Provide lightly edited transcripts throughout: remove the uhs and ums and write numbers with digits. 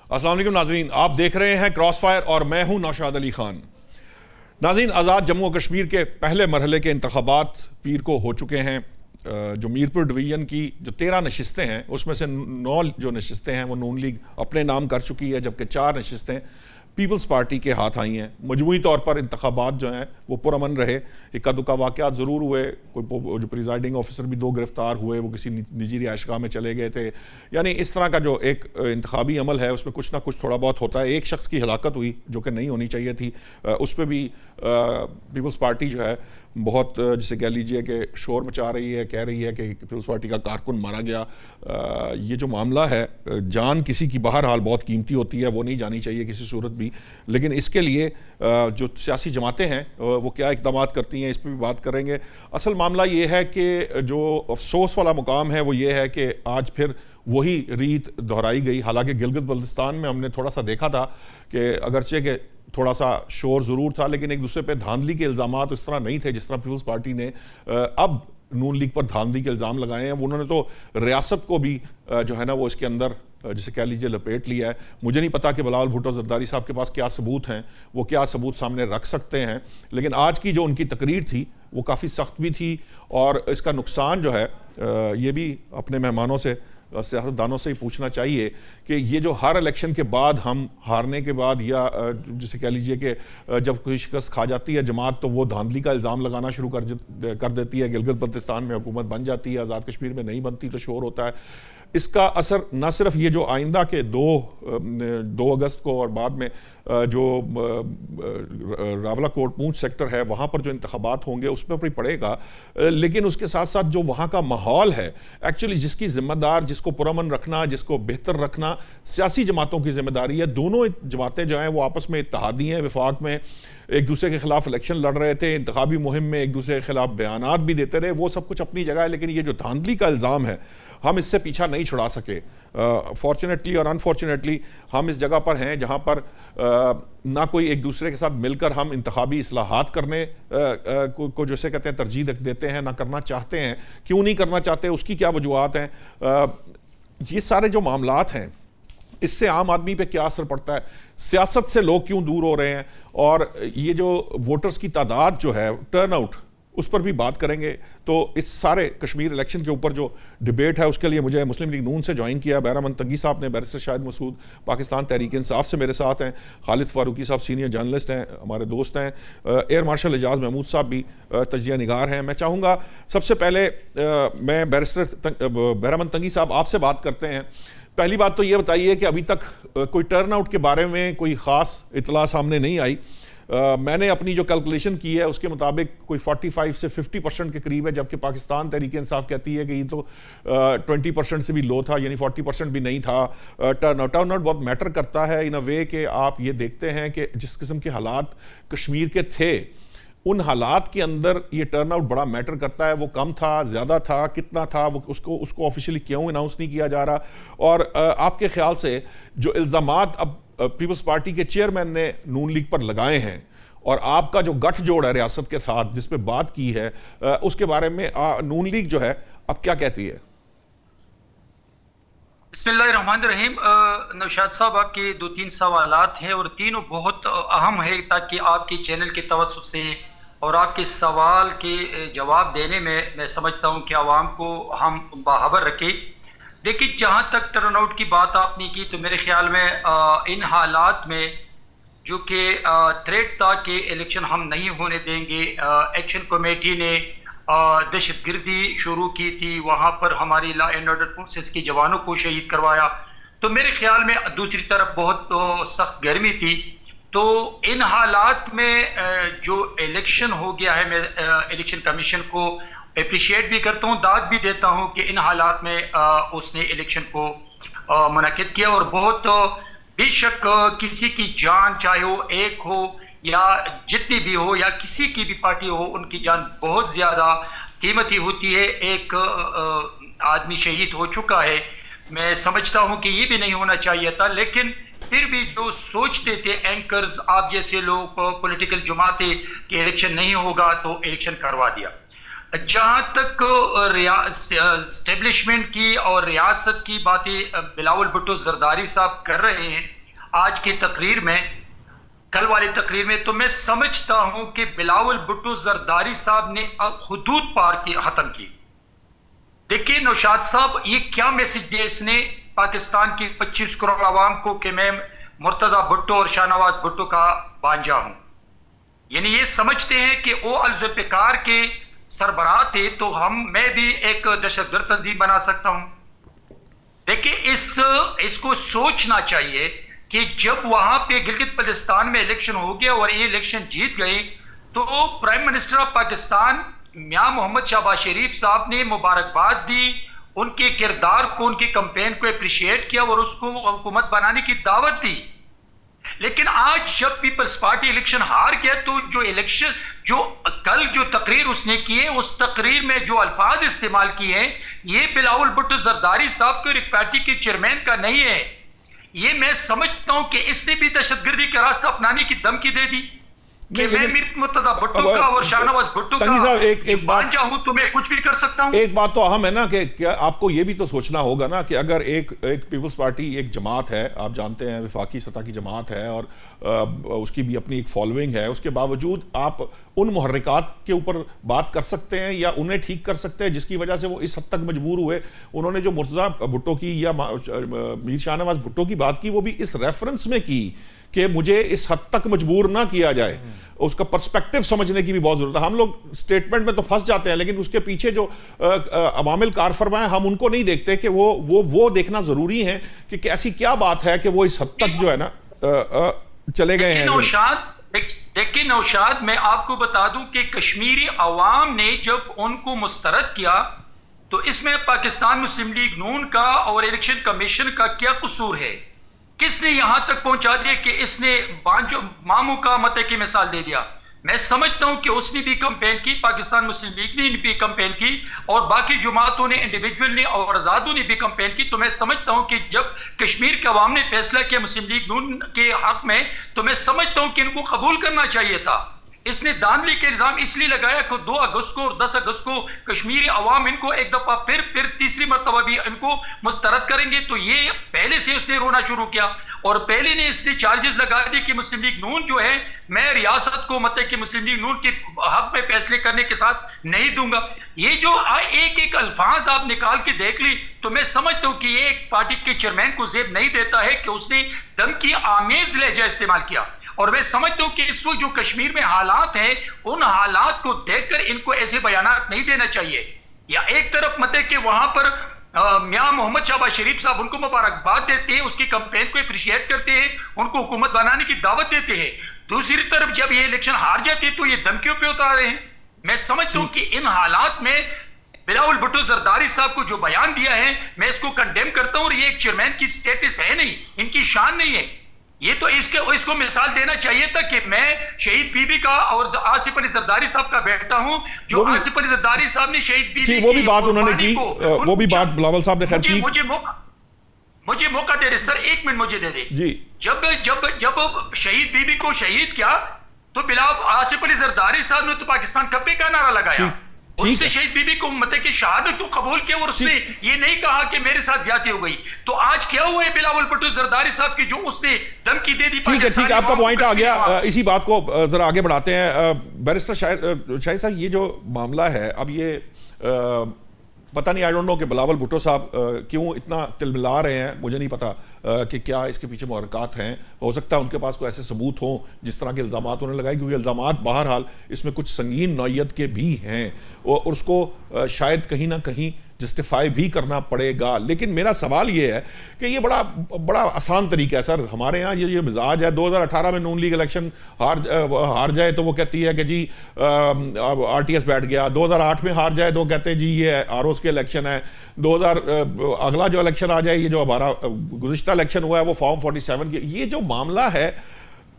अस्सलाम वालेकुम नाजरीन, आप देख रहे हैं क्रॉस फायर और मैं हूं नौशाद अली खान। नाजरीन, आज़ाद जम्मू और कश्मीर के पहले मरहले के इंतखाबात पीर को हो चुके हैं। जो मीरपुर डिवीज़न की जो 13 नशिस्तें हैं उसमें से 9 जो नशिस्तें हैं वो नून लीग अपने नाम कर चुकी है, जबकि 4 नशिस्तें पीपल्स पार्टी के हाथ आई हैं। मजमूई तौर पर इंतखाबात जो हैं वो पुरअमन रहे। इक्का दुक्का वाक़यात ज़रूर हुए, कोई जो प्रिजाइडिंग ऑफिसर भी 2 गिरफ्तार हुए, वो किसी निजी रिहाइशगाह में चले गए थे। यानी इस तरह का जो एक इंतखाबी अमल है उसमें कुछ ना कुछ थोड़ा बहुत होता है। एक शख्स की हलाकत हुई जो कि नहीं होनी चाहिए थी, उस पर भी पीपल्स पार्टी जो है बहुत, जिसे कह लीजिए कि शोर मचा रही है, कह रही है कि पीपल्स पार्टी का कारकुन मारा गया। ये जो मामला है, जान किसी की बहरहाल बहुत कीमती होती है, वो नहीं जानी चाहिए किसी सूरत भी। लेकिन इसके लिए जो सियासी जमातें हैं वो क्या इक़दाम करती हैं, इस पर भी बात करेंगे। असल मामला ये है कि जो अफसोस वाला मुकाम है वो ये है कि आज फिर वही रीत दोहराई गई। हालांकि गिलगित बल्तिस्तान में हमने थोड़ा सा देखा था कि अगरचे के थोड़ा सा शोर ज़रूर था, लेकिन एक दूसरे पे धांधली के इल्ज़ामात इस तरह नहीं थे जिस तरह पीपल्स पार्टी ने अब नून लीग पर धांधली के इल्ज़ाम लगाए हैं। उन्होंने तो रियासत को भी जो है ना वो इसके अंदर जिसे कह लीजिए लपेट लिया है। मुझे नहीं पता कि बिलावल भुट्टो जरदारी साहब के पास क्या सबूत हैं, वो क्या सबूत सामने रख सकते हैं, लेकिन आज की जो उनकी तकरीर थी वो काफ़ी सख्त भी थी। और इसका नुकसान जो है ये भी अपने मेहमानों से, सियासतदानों से ही पूछना चाहिए कि ये जो हर इलेक्शन के बाद हम हारने के बाद या जिसे कह लीजिए कि जब कोई शिकस्त खा जाती है जमात तो वो धांधली का इल्ज़ाम लगाना शुरू कर देती है। गिलगित बल्तिस्तान में हुकूमत बन जाती है, आज़ाद कश्मीर में नहीं बनती तो शोर होता है। इसका असर न सिर्फ ये जो आइंदा के 2 अगस्त को और बाद में जो रावलाकोट पूंछ सेक्टर है वहाँ पर जो इंतखाबात होंगे उस पर भी पड़ेगा, लेकिन उसके साथ साथ जो वहाँ का माहौल है एक्चुअली जिसकी जिम्मेदार, जिसको पुरअमन रखना, जिसको बेहतर रखना सियासी जमातों की जिम्मेदारी है। दोनों जमातें जो हैं वो आपस में इत्तेहादी हैं, विफाक में एक दूसरे के खिलाफ इलेक्शन लड़ रहे थे, इंतखाबी मुहिम में एक दूसरे के खिलाफ बयानात भी देते रहे, वो सब कुछ अपनी जगह है। लेकिन ये जो धांधली का इल्ज़ाम है हम इससे पीछा नहीं छुड़ा सके। फॉर्चुनेटली और अनफॉर्चुनेटली हम इस जगह पर हैं जहाँ पर ना कोई एक दूसरे के साथ मिलकर हम इंतखाबी इस्लाहात करने को जैसे कहते हैं तरजीह देते हैं, ना करना चाहते हैं। क्यों नहीं करना चाहते, उसकी क्या वजूहात हैं। ये सारे जो मामलात हैं इससे आम आदमी पे क्या असर पड़ता है, सियासत से लोग क्यों दूर हो रहे हैं, और ये जो वोटर्स की तादाद जो है, टर्न आउट, उस पर भी बात करेंगे। तो इस सारे कश्मीर इलेक्शन के ऊपर जो डिबेट है उसके लिए मुझे मुस्लिम लीग नून से ज्वाइन किया बहरामंद तंगी साहब ने, बैरिस्टर शाहिद मसूद पाकिस्तान तहरीक इंसाफ से मेरे साथ हैं, खालिद फारूकी साहब सीनियर जर्नलिस्ट हैं, हमारे दोस्त हैं, एयर मार्शल एजाज महमूद साहब भी तजिया निगार हैं। मैं चाहूँगा सबसे पहले मैं बैरिस्टर बहरामंद तंगी साहब आपसे बात करते हैं। पहली बात तो ये बताइए कि अभी तक कोई टर्न आउट के बारे में कोई ख़ास इतला सामने नहीं आई। मैंने अपनी जो कैलकुलेशन की है उसके मुताबिक कोई 45 से 50% के करीब है, जबकि पाकिस्तान तहरीक इंसाफ कहती है कि ये तो 20% से भी लो था, यानी 40% भी नहीं था। टर्न आउट बहुत मैटर करता है इन अ वे कि आप ये देखते हैं कि जिस किस्म के हालात कश्मीर के थे उन हालात के अंदर ये टर्न आउट बड़ा मैटर करता है। वो कम था, ज़्यादा था, कितना था, वो उसको ऑफिशियली क्यों अनाउंस नहीं किया जा रहा। और आपके ख्याल से जो इल्ज़ामात अब पीपल्स पार्टी के चेयरमैन ने नून लीग पर लगाए हैं और आपका जो गठजोड़ है रियासत के साथ जिस पे बात की है, उसके बारे में नून लीग जो है अब क्या कहती है? बिस्मिल्लाहिर्रहमानिर्रहीम। नौशाद साहब, आपके 2-3 सवालात हैं और तीनों बहुत अहम है, ताकि आपके चैनल के तवज्जुह से और आपके सवाल के जवाब देने में मैं समझता हूं कि आवाम को हम बाखबर रखें। देखिए, जहाँ तक टर्न आउट की बात आपने की तो मेरे ख्याल में इन हालात में जो कि थ्रेट था कि इलेक्शन हम नहीं होने देंगे, एक्शन कमेटी ने दहशत गर्दी शुरू की थी, वहाँ पर हमारी लॉ एंड ऑर्डर फोर्सेस के जवानों को शहीद करवाया। तो मेरे ख्याल में दूसरी तरफ बहुत सख्त गर्मी थी। तो इन हालात में जो इलेक्शन हो गया है, मैं इलेक्शन कमीशन को अप्रिशिएट भी करता हूँ, दाद भी देता हूँ कि इन हालात में उसने इलेक्शन को मुनक्किद किया। और बहुत बेशक किसी की जान, चाहे वो एक हो या जितनी भी हो या किसी की भी पार्टी हो, उनकी जान बहुत ज्यादा कीमती होती है। एक आदमी शहीद हो चुका है, मैं समझता हूं कि ये भी नहीं होना चाहिए था, लेकिन फिर भी जो सोचते थे एंकर्स, आप जैसे लोग, पॉलिटिकल जमातें कि इलेक्शन नहीं होगा तो इलेक्शन करवा दिया। जहां तक एस्टेब्लिशमेंट की और रियासत की बातें बिलावल भुट्टो जरदारी साहब कर रहे हैं, आज की तकरीर में, कल वाली तकरीर में, तो मैं समझता हूं कि बिलावल भुट्टो जरदारी साहब ने हुदूद पार की, खत्म की। देखिए नौशाद साहब, ये क्या मैसेज दिया इसने पाकिस्तान की 25 करोड़ आवाम को कि मैं मुर्तजा भुट्टो और शाहनवाज भुट्टो का भांजा हूं। यानी ये समझते हैं कि वो अल-जुल्फ़िकार के सरबराह थे, तो मैं भी एक दहशतगर्द तंजीम बना सकता हूं। देखिए इसको सोचना चाहिए कि जब वहां पे गिलगित बल्तिस्तान में इलेक्शन हो गया और ये इलेक्शन जीत गए, तो प्राइम मिनिस्टर ऑफ पाकिस्तान मियां मोहम्मद शहबाज शरीफ साहब ने मुबारकबाद दी, उनके किरदार को, उनकी कैंपेन को अप्रिशिएट किया और उसको हुकूमत बनाने की दावत दी। लेकिन आज जब पीपल्स पार्टी इलेक्शन हार गया, तो जो कल जो तकरीर उसने की है, उस तकरीर में जो अल्फाज इस्तेमाल किए हैं, ये बिलावल भुट्टो जरदारी साहब के एक पार्टी के चेयरमैन का नहीं है। ये मैं समझता हूं कि इसने भी दहशतगर्दी का रास्ता अपनाने की धमकी दे दी कि मैं मुर्तजा भुट्टो का और शाहनवाज भुट्टो का एक बात चाहूं तो मैं कुछ भी कर सकता हूं। एक बात तो अहम है ना कि क्या आपको ये भी तो सोचना होगा ना कि अगर एक पीपल्स पार्टी एक जमात है, आप जानते हैं वफाकी सतह की जमात है और उसकी भी अपनी एक फॉलोइंग है, उसके बावजूद आप उन मुहर्रिकात के ऊपर बात कर सकते हैं या उन्हें ठीक कर सकते हैं जिसकी वजह से वो इस हद तक मजबूर हुए। उन्होंने जो मुर्तजा भुट्टो की या मीर शाहनवाज भुट्टो की बात की, वो भी इस रेफरेंस में की कि मुझे इस हद तक मजबूर ना किया जाए। उसका पर्सपेक्टिव समझने की भी बहुत जरूरत है। हम लोग स्टेटमेंट में तो फंस जाते हैं, लेकिन उसके पीछे जो अवामिल कार फरमा है, हम उनको नहीं देखते कि वो देखना जरूरी है कि कैसी क्या बात है कि वो इस हद तक जो है ना चले गए हैं। देखिए नौशाद, मैं आपको बता दूं कि कश्मीरी अवाम ने जब उनको मुस्तरद किया, तो इसमें पाकिस्तान मुस्लिम लीग नून का और इलेक्शन कमीशन का क्या कसूर है? किसने यहां तक पहुंचा दिया कि इसने मामू का मते की मिसाल दे दिया? मैं समझता हूं कि उसने भी कैंपेन की, पाकिस्तान मुस्लिम लीग ने भी कैंपेन की और बाकी जमातों ने, इंडिविजुअल ने और आजादों ने भी कैंपेन की। तो मैं समझता हूं कि जब कश्मीर के अवाम ने फैसला किया मुस्लिम लीग नून के हक में, तो मैं समझता हूं कि इनको कबूल करना चाहिए था। इसने दानली के इल्जाम इसलिए लगाया कि 2 अगस्त को और 10 अगस्त को कश्मीरी अवाम इनको एक दफा फिर तीसरी मरतबा भी इनको मुस्तरद करेंगे। तो ये पहले से उसने रोना शुरू किया और पहले ने इसने चार्जेस लगा दिए कि मुस्लिम लीग नून जो है, मैं रियासत को मतलब कि मुस्लिम लीग नून के हक में फैसले करने के साथ नहीं दूंगा। ये जो एक एक अल्फाज आप निकाल के देख ली, तो मैं समझता हूं कि ये एक पार्टी के चेयरमैन को जेब नहीं देता है कि उसने धमकी आमेज लहजा इस्तेमाल किया। और मैं समझता हूं कि इस वक्त जो कश्मीर में हालात हैं, उन हालात को देखकर इनको ऐसे बयानात नहीं देना चाहिए। या एक तरफ मतलब कि वहां पर मियां मोहम्मद शहबाज शरीफ साहब उनको मुबारकबाद देते हैं, उसकी कैंपेन को अप्रिशिएट करते हैं, उनको हुकूमत बनाने की दावत देते हैं। दूसरी तरफ जब ये इलेक्शन हार जाते हैं तो ये धमकियों पे उतार रहे हैं। मैं समझता हूं कि इन हालात में बिलावल भुट्टो जरदारी साहब को जो बयान दिया है, मैं इसको कंडेम करता हूं। और ये एक चेयरमैन की स्टेटस है नहीं, इनकी शान नहीं है। ये तो इसको मिसाल देना चाहिए था कि मैं शहीद बीबी का और आसिफ अली जरदारी साहब का बेटा हूं। जो आसिफ अली जरदारी साहब ने शहीद बीबी वो भी बात उन्होंने की, वो भी बात बिलावल साहब ने खैर की। मुझे मौका दे दे सर, 1 मिनट मुझे दे दे जी। जब शहीद बीबी को शहीद किया, तो बिलावल आसिफ अली जरदारी साहब ने तो पाकिस्तान कब्बे का नारा लगाया। उसने शहीद बीबी को मतलब कि शहादत को कबूल किया और उसने ये नहीं कहा कि मेरे साथ ज्यादती हो गई। तो आज क्या हुआ है बिलावल भुट्टो जरदारी साहब की, जो उसने धमकी दे दी। ठीक है, आपका पॉइंट आ गया। इसी बात को जरा आगे बढ़ाते हैं। बैरिस्टर शाहिद साहब, ये जो मामला है, अब ये पता नहीं, आई डोंट नो कि बिलावल भुट्टो साहब क्यों इतना तिलमिला रहे हैं, मुझे नहीं पता कि क्या इसके पीछे मुहर्रिकात हैं। हो सकता है उनके पास कोई ऐसे सबूत हों जिस तरह के इल्ज़ामात उन्होंने लगाए, क्योंकि इल्ज़ामात बहरहाल इसमें कुछ संगीन नौइयत के भी हैं और उसको शायद कहीं ना कहीं जस्टिफाई भी करना पड़ेगा। लेकिन मेरा सवाल ये है कि ये बड़ा आसान तरीका है सर। हमारे यहाँ ये मिजाज है, 2018 में नून लीग इलेक्शन हार जाए तो वो कहती है कि जी RTS बैठ गया। 2008 में हार जाए तो कहते हैं जी ये ROs के इलेक्शन है। 2000 अगला जो इलेक्शन आ जाए, ये जो हमारा गुज़िश्ता इलेक्शन हुआ है वो फॉर्म 47 की। ये जो मामला है,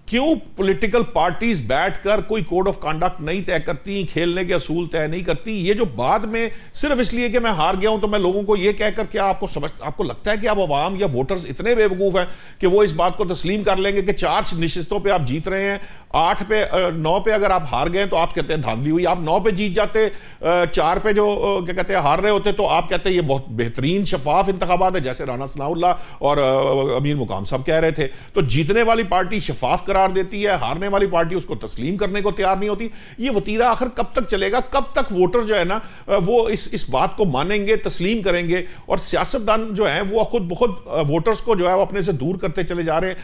क्यों पॉलिटिकल पार्टीज बैठकर कोई कोड ऑफ कंडक्ट नहीं तय करती, खेलने के असूल तय नहीं करती? ये जो बाद में सिर्फ इसलिए कि मैं हार गया हूं तो मैं लोगों को ये कहकर, क्या आपको लगता है कि आप अवाम या वोटर्स इतने बेवकूफ हैं कि वो इस बात को तस्लीम कर लेंगे कि 4 नशिस्तों पे आप जीत रहे हैं, 9 पे अगर आप हार गए तो आप कहते हैं धांधली हुई, आप 9 पे जीत जाते, 4 पे जो क्या कहते हैं हार रहे होते तो आप कहते हैं ये बहुत बेहतरीन शफाफ इंतखाबात है, जैसे राना सनाउल्लाह और अमीर मुकाम साहब कह रहे थे। तो जीतने वाली पार्टी शफाफ करार देती है, हारने वाली पार्टी उसको तस्लीम करने को तैयार नहीं होती। ये वतीरा आखिर कब तक चलेगा? कब तक वोटर जो है ना वो इस बात को मानेंगे, तस्लीम करेंगे? और सियासतदान जो है वो खुद बहुत वोटर्स को जो है वो अपने से दूर करते चले जा रहे हैं।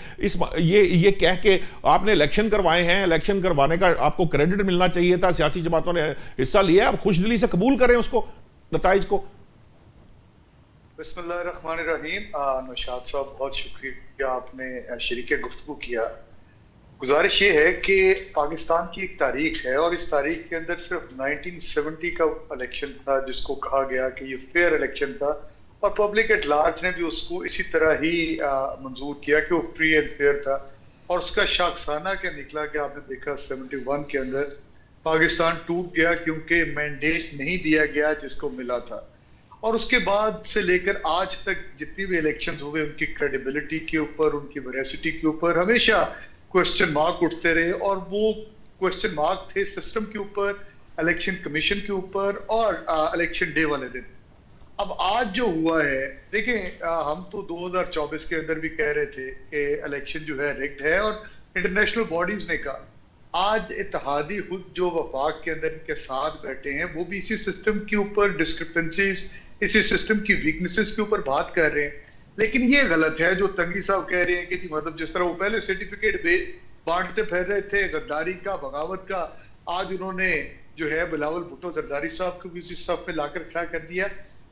ये कह के आपने इलेक्शन करवाए हैं, इलेक्शन करवाने का आपको क्रेडिट मिलना चाहिए था, सियासी जमातों ने हिस्सा लिया, आप खुशदिली से कबूल करें उसको, नताइज को। बिस्मिल्लाहिर्रहमानिर्रहीम। नौशाद साहब, बहुत शुक्रिया, आपने शरीके गुफ्तगू किया। गुजारिश ये है कि पाकिस्तान की एक तारीख है और इस तारीख के अंदर सिर्फ 1970 का इलेक्शन था जिसको कहा गया कि ये फेयर इलेक्शन था, और पब्लिक एट लार्ज ने भी उसको इसी तरह ही मंजूर किया कि वो फ्री एंड फेयर था। और उसका शाखसाना क्या निकला कि आपने देखा 71 के अंदर पाकिस्तान टूट गया क्योंकि मैंडेट नहीं दिया गया जिसको मिला था। और उसके बाद से लेकर आज तक जितनी भी इलेक्शंस हुए उनकी क्रेडिबिलिटी के ऊपर, उनकी वेरासिटी के ऊपर हमेशा क्वेश्चन मार्क उठते रहे, और वो क्वेश्चन मार्क थे सिस्टम के ऊपर, इलेक्शन कमीशन के ऊपर और इलेक्शन डे वाले दिन। अब आज जो हुआ है, देखें, हम तो 2024 के अंदर भी कह रहे थे कि इलेक्शन जो है रिग्ड है, और इंटरनेशनल बॉडीज ने कहा। आज इत्तेहादी खुद जो वफाक के अंदर इनके साथ बैठे हैं वो भी इसी सिस्टम के ऊपर डिस्क्रिपेंसीज, इसी सिस्टम की वीकनेसेस के ऊपर बात कर रहे हैं। लेकिन ये गलत है जो तंगी साहब कह रहे हैं कि मतलब जिस तरह वो पहले सर्टिफिकेट बांटते फिर रहे थे गद्दारी का, बगावत का, आज उन्होंने जो है बिलावल भुट्टो जरदारी साहब को भी उसी सफ में लाकर खड़ा कर दिया।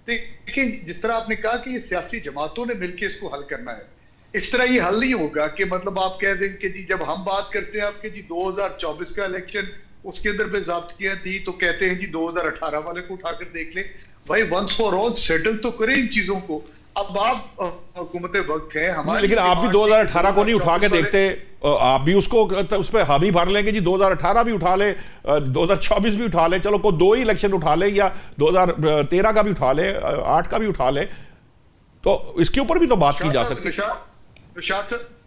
लेकिन जिस तरह आपने कहा कि ये सियासी जमातों ने मिलकर इसको हल करना है, इस तरह ये हल नहीं होगा कि मतलब आप कह दें कि जी जब हम बात करते हैं आपके जी 2024 का इलेक्शन उसके अंदर बेज़ाब्तियां थी तो कहते हैं जी 2018 वाले को उठाकर देख ले। भाई वंस फॉर ऑल सेटल तो करें इन चीजों को। अब आप हुकूमत वक्त है हमारी, लेकिन आप भी 2018 को नहीं उठा के देखते, आप भी उसको उस पर हामी भर लेंगे जी 2018 भी उठा ले, 2024 भी उठा ले, चलो को 2 ही इलेक्शन उठा ले, या 2013 का भी उठा ले, 8 का भी उठा ले, तो इसके ऊपर भी तो बात की जा सकती है।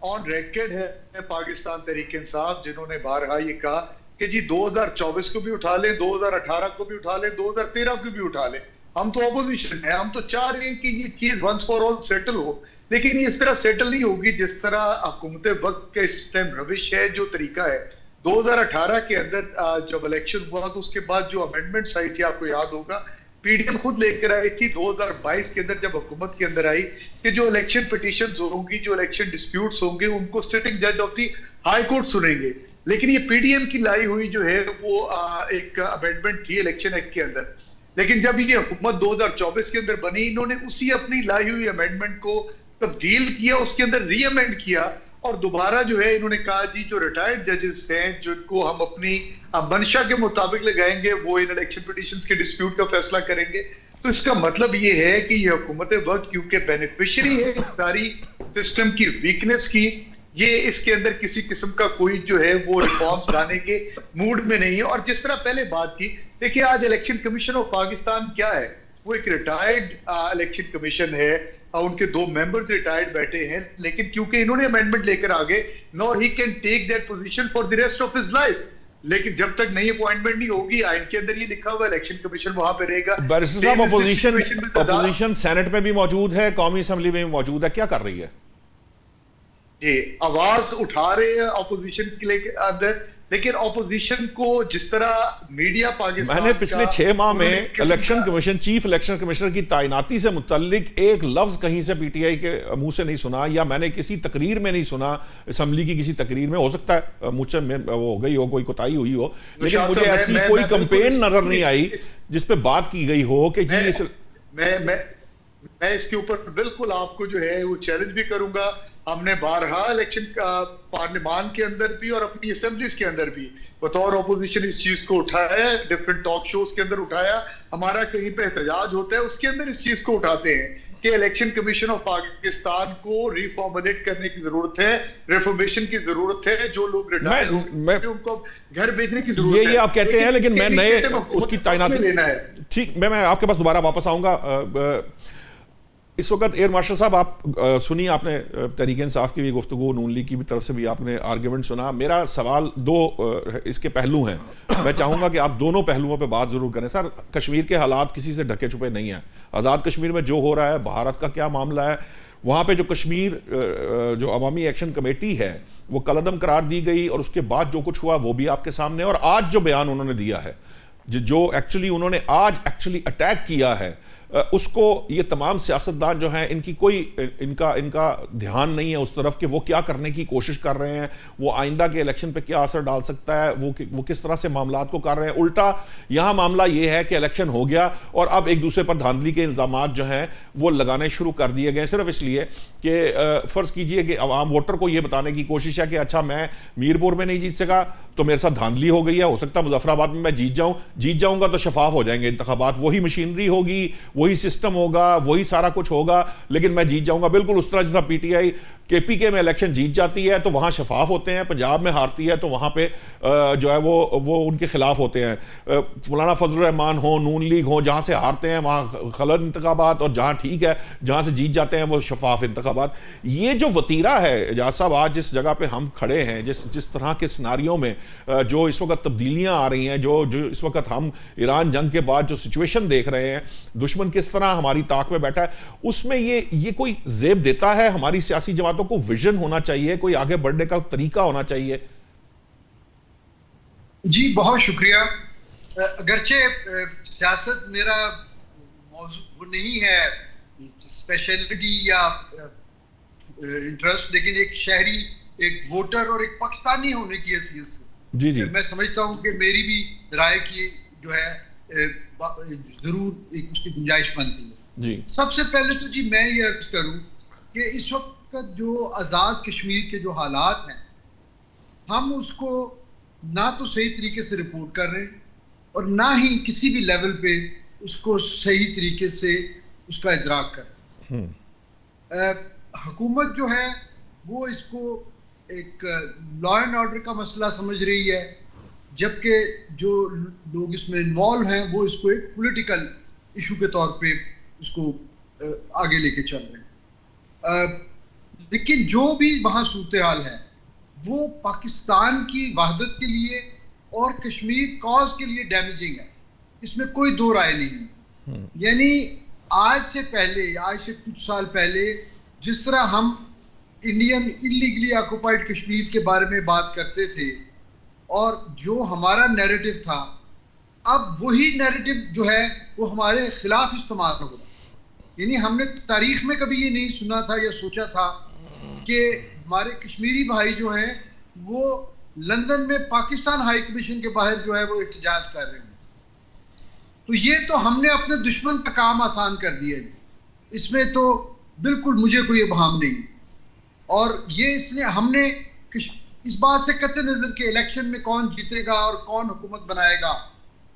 ऑन रिकॉर्ड है पाकिस्तान तहरीक इंसाफ जिन्होंने बारहा ये कहा कि जी 2024 को भी उठा ले, 2018 को भी उठा ले, 2013 को भी उठा ले। हम तो ऑपोजिशन है, हम तो चाह रहे हैं कि ये चीज वंस फॉर ऑल सेटल हो, लेकिन ये इस तरह सेटल नहीं होगी जिस तरह हुकूमत वक्त के इस टाइम रविश है, जो तरीका है। 2018 के अंदर जब इलेक्शन हुआ तो उसके बाद जो अमेंडमेंट्स आई थी आपको याद होगा, पीडीएम खुद लेकर आई थी 2022 के अंदर जब हुकूमत के अंदर आई कि जो इलेक्शन पिटीशंस होंगी, जो इलेक्शन डिस्प्यूट्स होंगे उनको सिटिंग जज ऑफ दी हाई कोर्ट सुनेंगे। लेकिन ये पीडीएम की लाई हुई जो है वो एक अमेंडमेंट थी इलेक्शन एक्ट के अंदर। लेकिन जब ये हुकूमत 2024 के अंदर बनी, इन्होंने उसी अपनी लाई हुई अमेंडमेंट को तब्दील किया, उसके अंदर री अमेंड किया, और दोबारा जो है इन्होंने कहा जी जो रिटायर्ड जजेस हैं जिनको हम अपनी मंशा के मुताबिक लगाएंगे वो इन इलेक्शन पिटीशंस के डिस्प्यूट का फैसला करेंगे। तो इसका मतलब ये है कि ये हुकूमत वक्त क्योंकि बेनिफिशियरी है इस सारी सिस्टम की वीकनेस की, ये इसके अंदर किसी किस्म का कोई जो है वो रिफॉर्म्स लाने के मूड में नहीं है। और जिस तरह पहले बात की, देखिए आज इलेक्शन कमीशन ऑफ पाकिस्तान क्या है, वो एक रिटायर्ड इलेक्शन कमीशन है, उनके 2 मेंबर्स रिटायर्ड बैठे हैं, लेकिन क्योंकि इन्होंने अमेंडमेंट लेकर आ गए, no he can take that position for the rest of his life. लेकिन जब तक नई अपॉइंटमेंट नहीं होगी, आइन के अंदर ये लिखा हुआ इलेक्शन कमीशन वहां पे रहेगा। बैरिस्टर साहब, अपोजिशन सेनेट में भी मौजूद है, कौमी असेंबली में भी मौजूद है, क्या कर रही है? जी आवाज उठा रहे हैं अपोजिशन के अंदर, लेकिन अपोजिशन को जिस तरह मीडिया पाकिस्तान, मैंने पिछले 6 माह में election commission, chief election commissioner की तैनाती से मुतल्लिक एक लफ्ज कहीं से पीटीआई के मुंह से नहीं सुना, या मैंने किसी तकरीर में नहीं सुना, असेंबली की किसी तकरीर में, हो सकता है मुझसे वो हो गई हो, कोई कोताही हुई हो, लेकिन मुझे ऐसी कोई कंपेन नजर नहीं आई जिस पे बात की गई हो कि जी मैं इसके ऊपर बिल्कुल आपको जो है वो चैलेंज भी करूंगा। हमने बारहा इलेक्शन पार्लियामान के अंदर भी और अपनी असेंबलीज के अंदर भी बतौर ऑपोजिशन इस चीज को उठाया, डिफरेंट टॉक शोज के अंदर उठाया, हमारा कहीं पे एहतजाज होता है उसके अंदर इस चीज को उठाते हैं कि इलेक्शन कमीशन ऑफ पाकिस्तान को रिफॉर्मुलेट करने की जरूरत है, रिफॉर्मेशन की जरूरत है, जो लोग रिटायर हो गए उनको घर भेजने की जरूरत है। ये आप कहते हैं, लेकिन मैं नए उसकी तैनाती लेना है। ठीक, मैं आपके पास दोबारा वापस आऊंगा। इस वक्त एयर मार्शल साहब, आप सुनिए, आपने तहरीक इंसाफ की भी गुफ्तगू, नून लीग की भी तरफ से भी आपने आर्ग्यूमेंट सुना। मेरा सवाल दो इसके पहलू हैं, मैं चाहूँगा कि आप दोनों पहलुओं पे बात ज़रूर करें। सर, कश्मीर के हालात किसी से ढके छुपे नहीं हैं। आज़ाद कश्मीर में जो हो रहा है, भारत का क्या मामला है, वहाँ पे जो कश्मीर जो अवामी एक्शन कमेटी है वो कलअदम करार दी गई, और उसके बाद जो कुछ हुआ वो भी आपके सामने, और आज जो बयान उन्होंने दिया है, जो एक्चुअली उन्होंने आज एक्चुअली अटैक किया है, उसको ये तमाम सियासतदान जो हैं, इनकी कोई इनका ध्यान नहीं है उस तरफ कि वो क्या करने की कोशिश कर रहे हैं, वो आइंदा के इलेक्शन पे क्या असर डाल सकता है, वो किस तरह से मामलात को कर रहे हैं। उल्टा यहाँ मामला ये है कि इलेक्शन हो गया और अब एक दूसरे पर धांधली के इल्ज़ामात जो हैं वो लगाने शुरू कर दिए गए, सिर्फ इसलिए कि फ़र्ज़ कीजिए कि आवाम वोटर को ये बताने की कोशिश है कि अच्छा, मैं मीरपुर में नहीं जीत सका तो मेरे साथ धांधली हो गई है, हो सकता है मुजफ्फराबाद में मैं जीत जाऊंगा तो शफाफ हो जाएंगे इंतखाबात, वही मशीनरी होगी, वही सिस्टम होगा, वही सारा कुछ होगा, लेकिन मैं जीत जाऊंगा। बिल्कुल उस तरह जिस तरह पीटीआई केपीके में इलेक्शन जीत जाती है तो वहां शफाफ होते हैं, पंजाब में हारती है तो वहां पे जो है वो उनके खिलाफ होते हैं। मौलाना फजल रहमान हो, नून लीग हो, जहां से हारते हैं वहां खलत इंतखाबात, और जहां ठीक है, जहां से जीत जाते हैं वो शफाफ इंतखाबात। ये जो वतीरा है एजाज साहब, आज जिस जगह पे हम खड़े हैं, जिस तरह के सिनारियों में जो इस वक्त तब्दीलियां आ रही हैं, जो इस वक्त हम ईरान जंग के बाद जो सिचुएशन देख रहे हैं, दुश्मन किस तरह हमारी ताक में बैठा है, उसमें ये कोई जेब देता है हमारी सियासी जमातों को? विजन होना चाहिए, कोई आगे बढ़ने का तरीका होना चाहिए। जी बहुत शुक्रिया। अगरचे सियासत मेरा मौजू नहीं है, स्पेशलिटी या इंटरेस्ट, लेकिन एक शहरी, एक वोटर और एक पाकिस्तानी होने की हैसियत से जी मैं समझता हूं कि मेरी भी राय की जो है जरूर एक उसकी गुंजाइश बनती है। जी, सबसे पहले तो जी मैं ये अर्ज करूं कि इस वक्त जो आज़ाद कश्मीर के जो हालात हैं, हम उसको ना तो सही तरीके से रिपोर्ट कर रहे हैं और ना ही किसी भी लेवल पे उसको सही तरीके से उसका इदराक कर रहे हैं। हुकूमत जो है वो इसको एक लॉ एंड ऑर्डर का मसला समझ रही है, जबकि जो लोग इसमें इन्वॉल्व हैं वो इसको एक पॉलिटिकल इशू के तौर पे उसको आगे लेके चल रहे हैं। लेकिन जो भी वहाँ सूरत हाल है वो पाकिस्तान की वहदत के लिए और कश्मीर कॉज के लिए डैमेजिंग है, इसमें कोई दो राय नहीं है। यानी आज से कुछ साल पहले जिस तरह हम इंडियन इलीगली ऑक्युपाइड कश्मीर के बारे में बात करते थे और जो हमारा नैरेटिव था, अब वही नैरेटिव जो है वो हमारे खिलाफ इस्तेमाल हो रहा। यानी हमने तारीख में कभी ये नहीं सुना था या सोचा था कि हमारे कश्मीरी भाई जो हैं वो लंदन में पाकिस्तान हाई कमीशन के बाहर जो है वो एहतजाज कर रहे हैं। तो ये तो हमने अपने दुश्मन का काम आसान कर दिया है, इसमें तो बिल्कुल मुझे कोई इब्हाम नहीं। और ये इसने हमने इस बात से कतई नज़र के इलेक्शन में कौन जीतेगा और कौन हुकूमत बनाएगा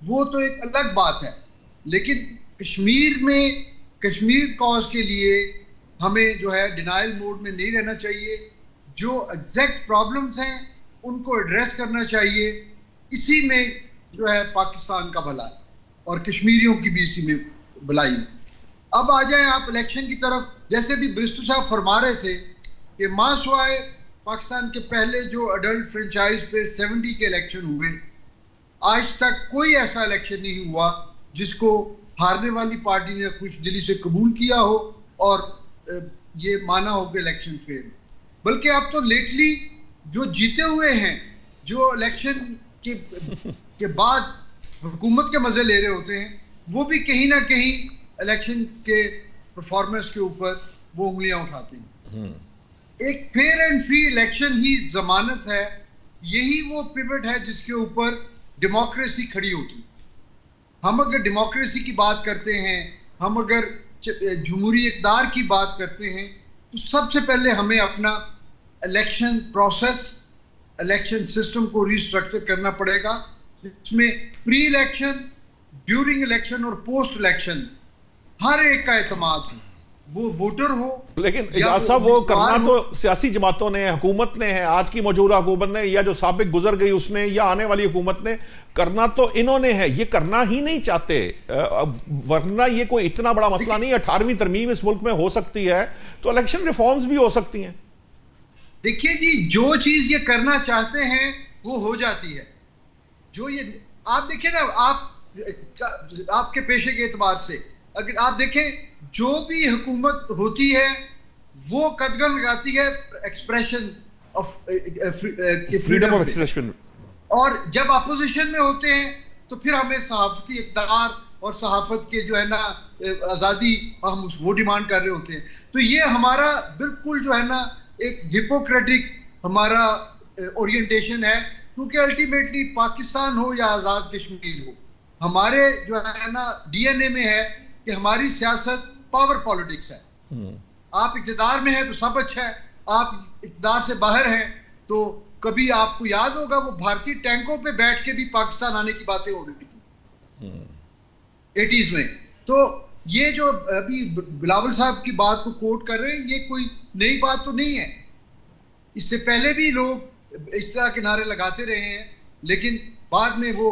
वो तो एक अलग बात है, लेकिन कश्मीर में कश्मीर कॉज के लिए हमें जो है डिनाइल मोड में नहीं रहना चाहिए। जो एग्जैक्ट प्रॉब्लम्स हैं उनको एड्रेस करना चाहिए, इसी में जो है पाकिस्तान का भला है और कश्मीरियों की भी इसी में भलाई है। अब आ जाएं आप इलेक्शन की तरफ। जैसे भी ब्रिस्टो साहब फरमा रहे थे कि मासवाए पाकिस्तान के पहले जो अडल्ट फ्रेंचाइज पे 70 के इलेक्शन हुए, आज तक कोई ऐसा इलेक्शन नहीं हुआ जिसको हारने वाली पार्टी ने खुश दिली से कबूल किया हो और ये माना हो कि इलेक्शन फेल। बल्कि अब तो लेटली जो जीते हुए हैं, जो इलेक्शन के बाद हुकूमत के मजे ले रहे होते हैं, वो भी कहीं ना कहीं इलेक्शन के परफॉर्मेंस के ऊपर वो उंगलियां उठाते हैं। एक फेयर एंड फ्री इलेक्शन ही जमानत है, यही वो पिवट है जिसके ऊपर डेमोक्रेसी खड़ी होती। हम अगर डेमोक्रेसी की बात करते हैं, हम अगर जमहूरी इक़्तिदार की बात करते हैं, तो सबसे पहले हमें अपना इलेक्शन प्रोसेस, इलेक्शन सिस्टम को रिस्ट्रक्चर करना पड़ेगा, जिसमें प्री इलेक्शन, ड्यूरिंग इलेक्शन और पोस्ट इलेक्शन हर एक का एतमाद हो। वो वोटर हो, लेकिन या एजाज साहब वो करना उम्मीदवार तो सियासी जमातों ने, हुकूमत ने है, आज की मौजूदा हुकूमत ने, या जो साबिक गुजर गई उसने, या आने वाली हुकूमत ने, करना तो इन्होंने है। ये करना ही नहीं चाहते, वरना ये कोई इतना बड़ा मसला नहीं। 18वीं तरमीम इस मुल्क में हो सकती है तो इलेक्शन रिफॉर्म्स भी हो सकती हैं। देखिए जी, जो चीज ये करना चाहते हैं वो हो जाती है। जो ये आप देखिए ना, आपके पेशे के एतबार से अगर आप देखें, जो भी हुकूमत होती है वो कदगन लगाती है expression of freedom of expression, और जब अपोजिशन में होते हैं तो फिर हमें सहाफती इक़्तिदार और सहाफत के जो है ना आज़ादी, हम वो डिमांड कर रहे होते हैं। तो ये हमारा बिल्कुल जो है ना एक हिपोक्रेटिक हमारा ओरिएंटेशन है, क्योंकि अल्टीमेटली पाकिस्तान हो या आज़ाद कश्मीर हो, हमारे जो है ना डीएनए में है कि हमारी सियासत पावर पॉलिटिक्स है। आप इक़्तिदार में हैं तो सब अच्छा है, आप इक़्तिदार से बाहर हैं तो कभी आपको याद होगा वो भारतीय टैंकों पे बैठ के भी पाकिस्तान आने की बातें हो रही थी 80s में। तो ये जो अभी बिलावल साहब की बात को कोट कर रहे हैं, ये कोई नई बात तो नहीं है। इससे पहले भी लोग इस तरह के नारे लगाते रहे हैं, लेकिन बाद में वो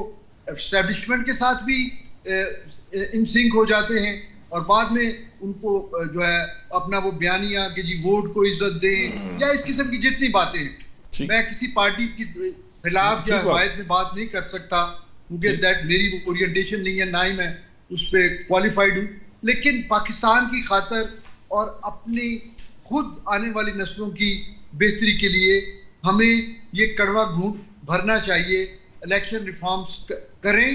एस्टैब्लिशमेंट के साथ भी इन सिंक हो जाते हैं, और बाद में उनको जो है अपना वो बयानिया कि जी वोट को इज्जत दें या इस किस्म की जितनी बातें हैं। मैं किसी पार्टी की खिलाफ या हिमायत में बात नहीं कर सकता, क्योंकि दैट मेरी वो ओरिएंटेशन नहीं है, ना ही मैं उस पर क्वालिफाइड हूँ। लेकिन पाकिस्तान की खातर और अपनी खुद आने वाली नस्लों की बेहतरी के लिए हमें ये कड़वा घूंट भरना चाहिए। इलेक्शन रिफॉर्म्स करें,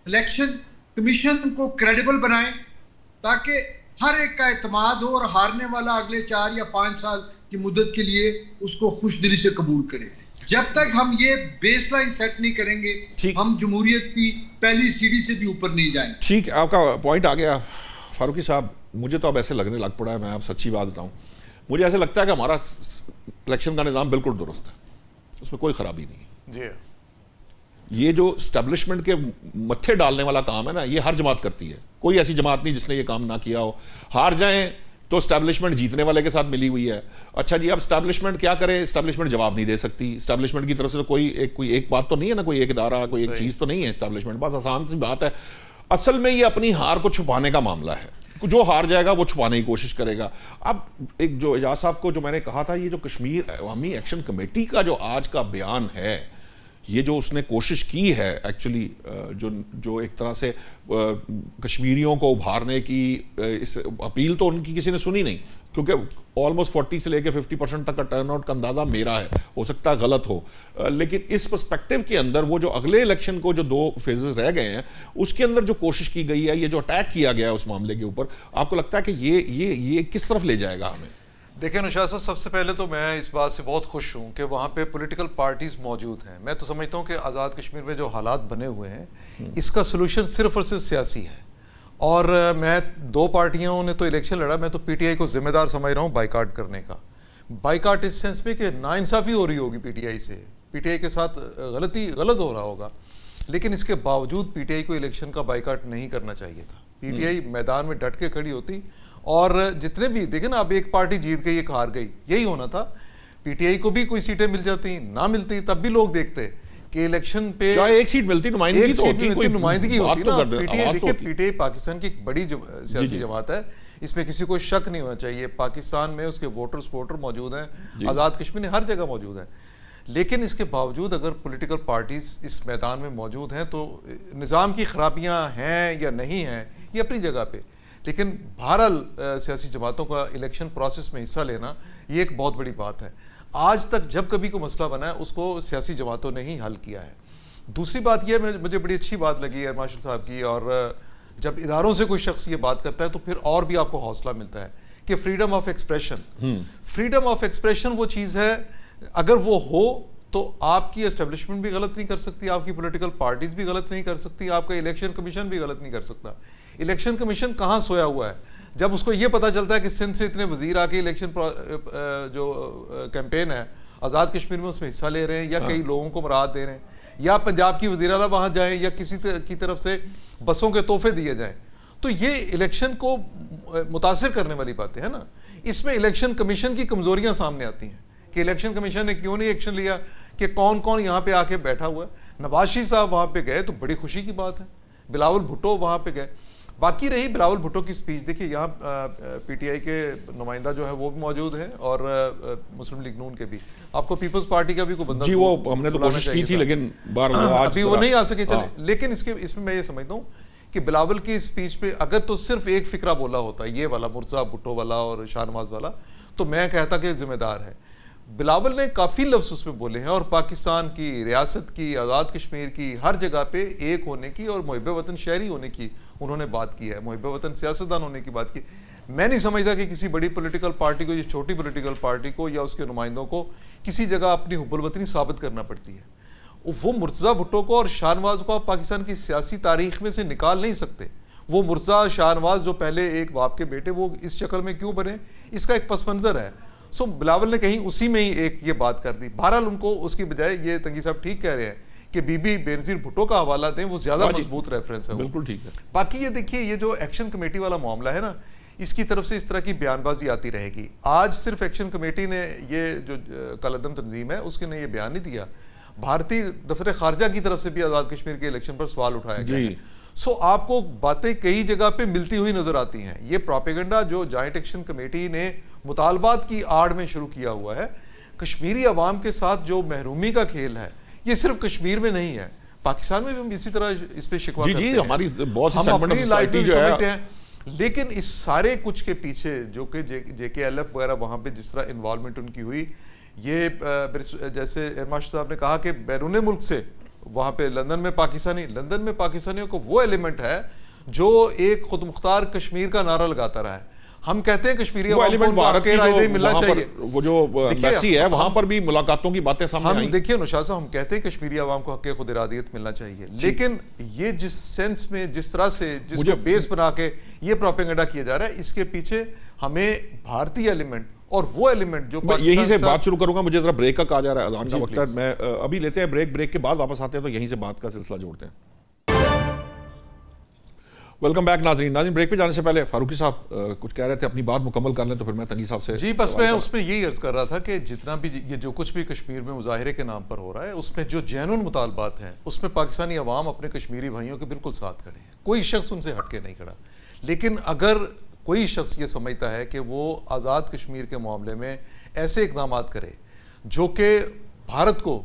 इलेक्शन कमीशन को क्रेडिबल बनाएं, ताकि हर एक का एतमाद हो और हारने वाला अगले 4 या 5 साल की मुद्दत के लिए उसको खुश दिली से कबूल करें। जब तक हम ये बेसलाइन सेट नहीं करेंगे, हम जमहूरियत की पहली सीढ़ी से भी ऊपर नहीं जाएंगे। ठीक, आपका पॉइंट आ गया फारूकी साहब। मुझे तो अब ऐसे लगने लग पड़ा है, मैं आप सच्ची बात बताऊं, मुझे ऐसे लगता है कि हमारा इलेक्शन का निज़ाम बिल्कुल दुरुस्त है, उसमें कोई खराबी नहीं है। ये जो स्टैब्लिशमेंट के मत्थे डालने वाला काम है ना, ये हर जमात करती है। कोई ऐसी जमात नहीं जिसने ये काम ना किया हो। हार जाएं तो स्टैब्लिशमेंट जीतने वाले के साथ मिली हुई है। अच्छा जी, अब स्टैब्लिशमेंट क्या करे? स्टैब्लिशमेंट जवाब नहीं दे सकती। स्टैब्लिशमेंट की तरफ से तो कोई एक बात तो नहीं है ना, कोई एक इदारा, कोई एक चीज़ तो नहीं है स्टैब्लिशमेंट। बस आसान सी बात है। असल में ये अपनी हार को छुपाने का मामला है। जो हार जाएगा वो छुपाने की कोशिश करेगा। अब एक जो एजाज साहब को जो मैंने कहा था, ये जो कश्मीर अवामी एक्शन कमेटी का जो आज का बयान है, ये जो उसने कोशिश की है एक्चुअली, जो एक तरह से कश्मीरियों को उभारने की इस अपील तो उनकी किसी ने सुनी नहीं, क्योंकि ऑलमोस्ट 40 से लेकर 50% तक का टर्नआउट का अंदाज़ा मेरा है, हो सकता है गलत हो। लेकिन इस पर्सपेक्टिव के अंदर वो जो अगले इलेक्शन को जो 2 फेजेस रह गए हैं, उसके अंदर जो कोशिश की गई है, ये जो अटैक किया गया है उस मामले के ऊपर, आपको लगता है कि ये किस तरफ ले जाएगा हमें? देखिए नौशाद साहब, सबसे पहले तो मैं इस बात से बहुत खुश हूँ कि वहाँ पे पॉलिटिकल पार्टीज़ मौजूद हैं। मैं तो समझता हूँ कि आज़ाद कश्मीर में जो हालात बने हुए हैं, इसका सलूशन सिर्फ और सिर्फ सियासी है। और मैं 2 पार्टियों ने तो इलेक्शन लड़ा, मैं तो पीटीआई को जिम्मेदार समझ रहा हूँ बाइकाट करने का। बाइकाट इस सेंस में कि नाइंसाफ़ी हो रही होगी पीटीआई से, पीटीआई के साथ गलत हो रहा होगा, लेकिन इसके बावजूद पीटीआई को इलेक्शन का बाइकाट नहीं करना चाहिए था। पीटीआई मैदान में डट के खड़ी होती, और जितने भी देखे ना, अब एक पार्टी जीत गई, एक हार गई, यही होना था। पीटीआई को भी कोई सीटें मिल जाती, ना मिलती, तब भी लोग देखते कि इलेक्शन पे एक सीट मिलती, नुमाइंदगी तो होती, नुमाइंदगी होती ना। पीटीआई देखिए, पीटीआई पाकिस्तान की एक बड़ी सियासी जमात है, इसमें किसी को शक नहीं होना चाहिए। पाकिस्तान में उसके वोटर सपोर्टर मौजूद हैं, आज़ाद कश्मीर में हर जगह मौजूद हैं। लेकिन इसके बावजूद अगर पॉलिटिकल पार्टीज इस मैदान में मौजूद हैं, तो निज़ाम की खराबियाँ हैं या नहीं हैं, ये अपनी जगह पे। लेकिन बहरहाल सियासी जमातों का इलेक्शन प्रोसेस में हिस्सा लेना ये एक बहुत बड़ी बात है। आज तक जब कभी कोई मसला बना है, उसको सियासी जमातों ने ही हल किया है। दूसरी बात यह, मुझे बड़ी अच्छी बात लगी है मार्शल साहब की, और जब इदारों से कोई शख्स ये बात करता है तो फिर और भी आपको हौसला मिलता है कि फ्रीडम ऑफ एक्सप्रेशन वो चीज़ है, अगर वो हो तो आपकी एस्टेब्लिशमेंट भी गलत नहीं कर सकती, आपकी पॉलिटिकल पार्टीज भी गलत नहीं कर सकती, आपका इलेक्शन कमीशन भी गलत नहीं कर सकता। इलेक्शन कमीशन कहाँ सोया हुआ है? जब उसको ये पता चलता है कि सिंध से इतने वजीर आके इलेक्शन जो कैंपेन है आज़ाद कश्मीर में उसमें हिस्सा ले रहे हैं, या कई लोगों को मराहत दे रहे हैं, या पंजाब की वज़ीर आला वहाँ जाए, या किसी की तरफ से बसों के तोहफे दिए जाएँ, तो ये इलेक्शन को मुतासिर करने वाली बातें है ना। इसमें इलेक्शन कमीशन की कमजोरियां सामने आती हैं कि इलेक्शन कमीशन ने क्यों नहीं एक्शन लिया, कि कौन कौन यहाँ पे आके बैठा हुआ है। नवाज शरीफ साहब वहाँ पे गए तो बड़ी खुशी की बात है, बिलावल भुट्टो वहाँ पे गए। बाकी रही बिलावल भुट्टो की स्पीच, देखिए यहाँ पीटीआई के नुमाइंदा जो है वो भी मौजूद है और मुस्लिम लीग नून के भी, आपको पीपल्स पार्टी का भी कोई बंदा जी वो हमने तो कोशिश की थी लेकिन आज अभी वो नहीं आ सके। चले, लेकिन इसमें मैं ये समझता हूँ कि बिलावल की स्पीच पे अगर तो सिर्फ एक फिक्रा बोला होता, ये वाला मुर्तज़ा भुट्टो वाला और शाहनवाज वाला, तो मैं कहता कि जिम्मेदार है। बिलावल ने काफ़ी लफ्ज़ उसमें बोले हैं और पाकिस्तान की, रियासत की, आज़ाद कश्मीर की, हर जगह पे एक होने की और मुहिब वतन शहरी होने की उन्होंने बात की है, मुहिब वतन सियासतदान होने की बात की। मैं नहीं समझता कि किसी बड़ी पॉलिटिकल पार्टी को, या छोटी पॉलिटिकल पार्टी को या उसके नुमाइंदों को किसी जगह अपनी हुब्बुल वतनी साबित करना पड़ती है। वो मुर्तज़ा भुट्टो को और शाहनवाज को आप पाकिस्तान की सियासी तारीख में से निकाल नहीं सकते। वो मुर्तज़ा शाहनवाज जो पहले एक बाप के बेटे, वो इस शक्ल में क्यों बने, इसका एक पस मंज़र है। सो बिलावल ने कहीं उसी में ही एक ये बात कर दी। बहरहाल उनको उसकी बजाय, ये तंगी साहब ठीक कह रहे हैं कि बीबी बेनज़ीर भुट्टो का हवाला दें, वो ज़्यादा मजबूत रेफरेंस है। बिल्कुल ठीक है। बाकी ये देखिए, ये जो एक्शन कमेटी वाला मामला है ना, इसकी तरफ से इस तरह की बयानबाजी आती रहेगी। आज सिर्फ एक्शन कमेटी ने, ये जो कलअदम तंजीम है उसके ने ये बयान नहीं दिया, भारतीय दफ्तर खारजा की तरफ से भी आज़ाद कश्मीर के इलेक्शन पर सवाल उठाया गया है। सो आपको बातें कई जगह पे मिलती हुई नजर आती हैं। ये प्रोपेगेंडा जो जॉइंट एक्शन कमेटी ने मुतालबात की आड़ में शुरू किया हुआ है, कश्मीरी अवाम के साथ जो महरूमी का खेल है, ये सिर्फ कश्मीर में नहीं है, पाकिस्तान में भी हम इसी तरह इस पे शिकवा करते हैं। हमारी बहुत सी हम सेगमेंट ऑफ अपनी लाइफ सोसाइटी में जो है, समझते हैं, लेकिन इस सारे कुछ के पीछे जो कि JKLF वगैरह वहाँ पे जिस तरह इन्वॉल्वमेंट उनकी हुई, ये जैसे एयर मार्शल साहब ने कहा कि बैरून मुल्क से वहाँ पे लंदन में पाकिस्तानियों को वो एलिमेंट है जो एक खुद मुख्तार कश्मीर का नारा लगाता रहा है। हम कहते हैं कश्मीरी एलिमेंट भारत की जो मिलना चाहिए, वो जो एम्बेसी है वहां पर भी मुलाकातों की बातें सामने आई। हम देखिए नौशाद साहब, हम कहते हैं कश्मीरी आवाम को हक़ खुद इरादियत मिलना चाहिए, लेकिन ये जिस सेंस में, जिस तरह से, जिसको बेस बना के ये प्रोपेगेंडा किया जा रहा है, इसके पीछे हमें भारतीय एलिमेंट और वो एलिमेंट जो यहीं से बात शुरू करूंगा। मुझे जरा ब्रेक का कहा जा रहा है, अजान का वक्त है, मैं अभी लेते हैं ब्रेक के बाद वापस आते हैं तो यहीं से बात का सिलसिला जोड़ते हैं। वेलकम बैक नाज़रीन। ब्रेक पे जाने से पहले फारूकी साहब कुछ कह रहे थे, अपनी बात मुकम्मल कर लें तो फिर मैं तंगी साहब से। जी बस मैं उसमें यही अर्ज कर रहा था कि जितना भी ये जो कुछ भी कश्मीर में मुजाहिरे के नाम पर हो रहा है, उसमें जो जैनुन मुतालबात हैं, उसमें पाकिस्तानी अवाम अपने कश्मीरी भाइयों के बिल्कुल साथ खड़े हैं, कोई शख्स उनसे हटके नहीं खड़ा। लेकिन अगर कोई शख्स ये समझता है कि वो आज़ाद कश्मीर के मामले में ऐसे इक़दाम करे जो कि भारत को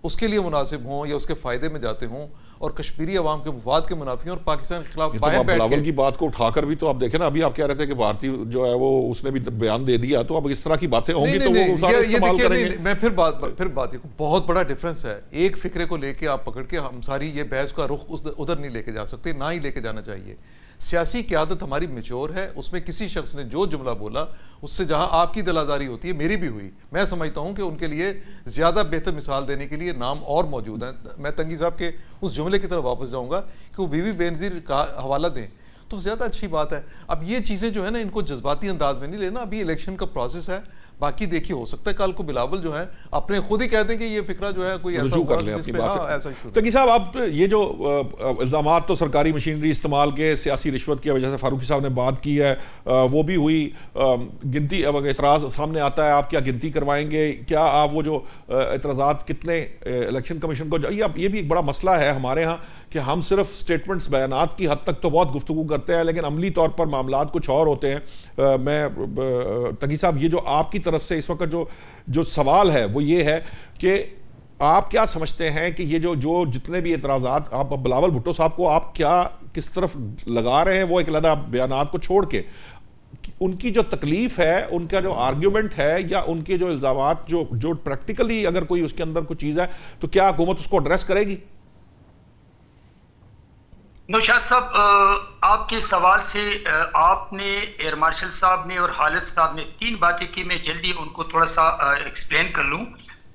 उसके लिए मुनासिब हों या उसके फ़ायदे में जाते हों और कश्मीरी अवाम के मुफाद के मुनाफी और पाकिस्तान के खिलाफ बाहर बिलावल की बात को उठाकर भी तो आप देखें ना, अभी आप कह रहे थे कि भारतीय जो है वो उसने भी बयान दे दिया, तो अब इस तरह की बातें होंगी तो वो सारे इस्तेमाल करेंगे। मैं फिर बात बहुत बड़ा डिफरेंस है। एक फिक्रे को लेके आप पकड़ के हम सारी ये बहस का रुख उधर नहीं लेके जा सकते, ना ही लेके जाना चाहिए। सियासी क़यादत हमारी मैच्योर है, उसमें किसी शख्स ने जो जुमला बोला उससे जहां आपकी दिलादारी होती है, मेरी भी हुई, मैं समझता हूं कि उनके लिए ज़्यादा बेहतर मिसाल देने के लिए नाम और मौजूद हैं। मैं तंगी साहब के उस जुमले की तरफ वापस जाऊंगा कि वो बीबी बेनज़ीर का हवाला दें तो ज़्यादा अच्छी बात है। अब ये चीज़ें जो है ना, इनको जज्बाती अंदाज में नहीं लेना, अभी इलेक्शन का प्रोसेस है। बाकी देखिए, हो सकता है कल को बिलावल जो है अपने खुद ही कह दें कि ये फिक्रा जो है कोई ऐसा कर ले अपनी बात से। तंगी साहब, आप ये जो इल्ज़ाम तो सरकारी मशीनरी इस्तेमाल के, सियासी रिश्वत की वजह से फारूकी साहब ने बात की है, वो भी हुई। गिनती, अब एतराज़ सामने आता है, आप क्या गिनती करवाएंगे? क्या आप वो जो एतराज़ात कितने इलेक्शन कमीशन को, ये भी एक बड़ा मसला है हमारे यहाँ कि हम सिर्फ स्टेटमेंट्स, बयानात की हद तक तो बहुत गुफ्तगू करते हैं, लेकिन अमली तौर पर मामलात कुछ और होते हैं। मैं तंगी साहब, ये जो आपकी तरफ से इस वक्त जो सवाल है वो ये है कि आप क्या समझते हैं कि ये जो जितने भी एतराज़ात आप बिलावल भुट्टो साहब को आप क्या किस तरफ लगा रहे हैं, वो एक अलग बयानात को छोड़ के, उनकी जो तकलीफ है, उनका जो आर्ग्यूमेंट है या उनके जो इल्ज़ामात जो प्रैक्टिकली अगर कोई उसके अंदर कोई चीज़ है तो क्या हुकूमत उसको एड्रेस करेगी? नौशाद साहब, आपके सवाल से आपने, एयर मार्शल साहब ने और खालिद साहब ने 3 बातें की, मैं जल्दी उनको थोड़ा सा एक्सप्लेन कर लूं।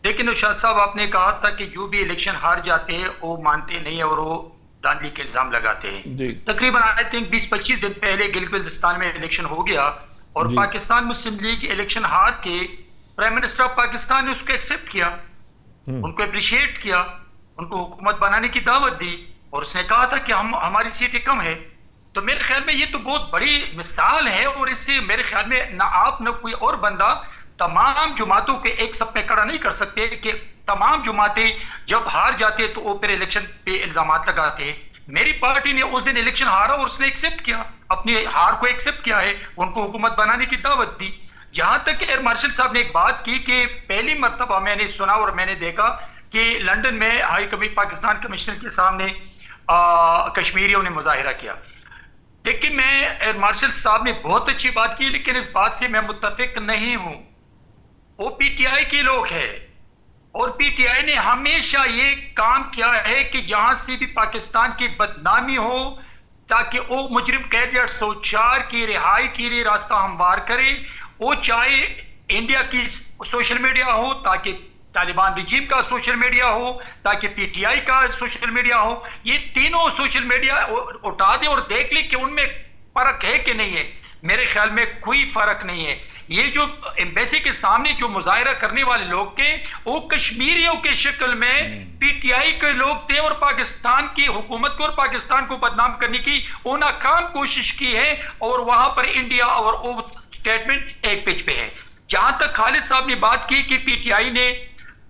देखिए नौशाद साहब, आपने कहा था कि जो भी इलेक्शन हार जाते हैं वो मानते नहीं है और वो धांधली के इल्जाम लगाते हैं। तकरीबन आई थिंक 20-25 दिन पहले गिलगित-बल्तिस्तान में इलेक्शन हो गया और पाकिस्तान मुस्लिम लीग इलेक्शन हार के प्राइम मिनिस्टर ऑफ पाकिस्तान ने उसको एक्सेप्ट किया, उनको अप्रिशिएट किया, उनको हुकूमत बनाने की दावत दी और उसने कहा था कि हमारी सीटें कम है तो मेरे ख्याल में ये तो बहुत बड़ी मिसाल है, और इससे मेरे ख्याल में ना आप ना कोई और बंदा तमाम जमातों के एक सब में खड़ा नहीं कर सकते कि तमाम जमातें जब हार जाते तो वो फिर इलेक्शन पे इल्जाम लगाते हैं। मेरी पार्टी ने उस दिन इलेक्शन हारा और उसने एक्सेप्ट किया, अपनी हार को एक्सेप्ट किया है, उनको हुकूमत बनाने की दावत दी। जहां तक एयर मार्शल साहब ने एक बात की कि पहली मर्तबा मैंने सुना और मैंने देखा कि लंदन में हाई कमीशन पाकिस्तान कमिश्नर के सामने कश्मीरियों ने मुजाहिरा किया। देखिए, मैं एयर मार्शल साहब ने बहुत अच्छी बात की, लेकिन इस बात से मैं मुत्तफिक नहीं हूं। वो पीटीआई के लोग हैं और पीटीआई ने हमेशा ये काम किया है कि जहां से भी पाकिस्तान की बदनामी हो ताकि वो मुजरिम कैदी 804 की रिहाई के लिए रास्ता हमवार करे। वो चाहे इंडिया की सोशल मीडिया हो, ताकि तालिबान रिजीम का सोशल मीडिया हो, ताकि पीटीआई का सोशल मीडिया हो, ये तीनों सोशल मीडिया उठा दे और देख ले कि उनमें फर्क है कि नहीं है। मेरे ख्याल में कोई फर्क नहीं है। ये जो एम्बेसी के सामने जो मुजाहिरा करने वाले लोग थे वो कश्मीरियों के शक्ल में पीटीआई के लोग थे और पाकिस्तान की हुकूमत को और पाकिस्तान को बदनाम करने की वो नाकाम कोशिश की है, और वहां पर इंडिया और वो स्टेटमेंट एक पेज पे है। जहां तक खालिद साहब ने बात की कि पीटीआई ने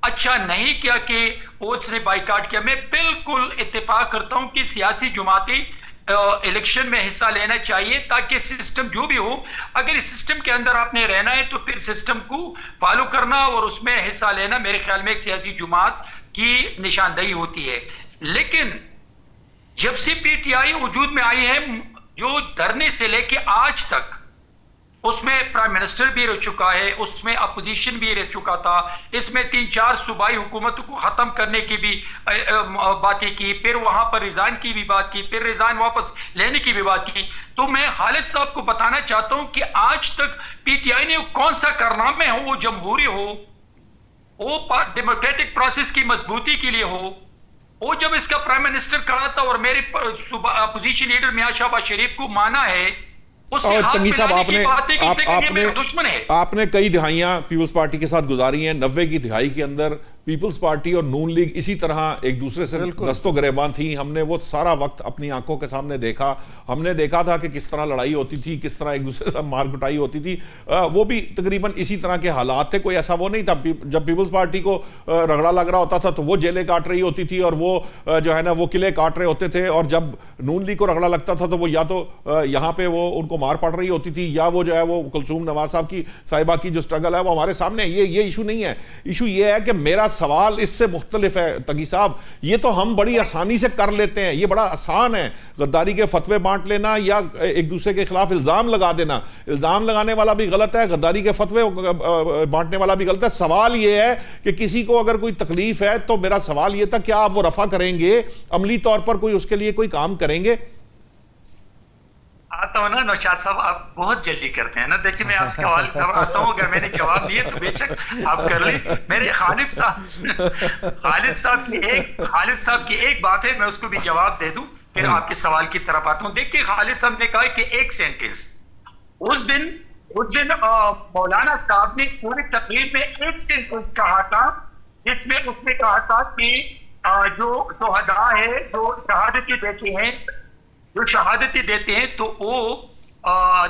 अच्छा नहीं किया कि उसने बाइकाट किया, मैं बिल्कुल इत्तेफाक करता हूं कि सियासी जमातें इलेक्शन में हिस्सा लेना चाहिए, ताकि सिस्टम जो भी हो, अगर इस सिस्टम के अंदर आपने रहना है तो फिर सिस्टम को फॉलो करना और उसमें हिस्सा लेना मेरे ख्याल में एक सियासी जमात की निशानदेही होती है। लेकिन जब से पीटीआई वजूद में आई है, जो धरने से लेके आज तक उसमें प्राइम मिनिस्टर भी रह चुका है, उसमें अपोजिशन भी रह चुका था, इसमें 3-4 सूबाई हुकूमतों को खत्म करने की भी बातें की, फिर वहां पर रिजाइन की भी बात की, फिर रिजाइन वापस लेने की भी बात की। तो मैं खालिद साहब को बताना चाहता हूं कि आज तक पीटीआई ने कौन सा कारनामे हो, वो जमहूरी हो, वो डेमोक्रेटिक प्रोसेस की मजबूती के लिए हो, वो जब इसका प्राइम मिनिस्टर खड़ा था और मेरे अपोजिशन लीडर मियां शहबाज शरीफ को माना है, और तंगी साहब आपने कई दिहाइयां पीपल्स पार्टी के साथ गुजारी हैं। 90 की दिहाई के अंदर पीपल्स पार्टी और नून लीग इसी तरह एक दूसरे से दस्तों गिरेबान थी। हमने वो सारा वक्त अपनी आंखों के सामने देखा। हमने देखा था कि किस तरह लड़ाई होती थी, किस तरह एक दूसरे से मार कुटाई होती थी। वो भी तकरीबन इसी तरह के हालात थे। कोई ऐसा वो नहीं था, जब पीपल्स पार्टी को रगड़ा लग रहा होता था तो वो जेलें काट रही होती थी और वो जो है ना वो किले काट रहे होते थे, और जब नून लीग को रगड़ा लगता था तो वो या तो यहाँ पे वो उनको मार पड़ रही होती थी, या वो जो है वो कुलसूम नवाज साहब की साहिबा की जो स्ट्रगल है वो हमारे सामने। ये इशू नहीं है। इशू ये है कि मेरा सवाल इससे मुख्तलिफ है तगी साहब। ये तो हम बड़ी आसानी से कर लेते हैं, ये बड़ा आसान है, गद्दारी के फतवे बांट लेना या एक दूसरे के खिलाफ इल्जाम लगा देना। इल्जाम लगाने वाला भी गलत है, गद्दारी के फतवे बांटने वाला भी गलत है। सवाल ये है कि किसी को अगर कोई तकलीफ है तो मेरा सवाल ये था, क्या आप वो रफा करेंगे, अमली तौर पर कोई उसके लिए कोई काम करेंगे? आता हूँ ना नौशाद साहब, आप बहुत जल्दी करते हैं ना। देखिए, मैं आपसे सवाल आता हूँ, अगर मैंने जवाब दिए तो बेशक आप कर ले। मेरे खालिद साहब की एक बात है, मैं उसको भी जवाब दे दूं, फिर आपके सवाल की तरफ आता हूँ। देखिए, खालिद साहब ने कहा कि एक सेंटेंस, उस दिन मौलाना साहब ने पूरी तकरीर में एक सेंटेंस कहा था, जिसमें उसने कहा था कि जो शुहदा है, जो शहादती देते हैं, तो वो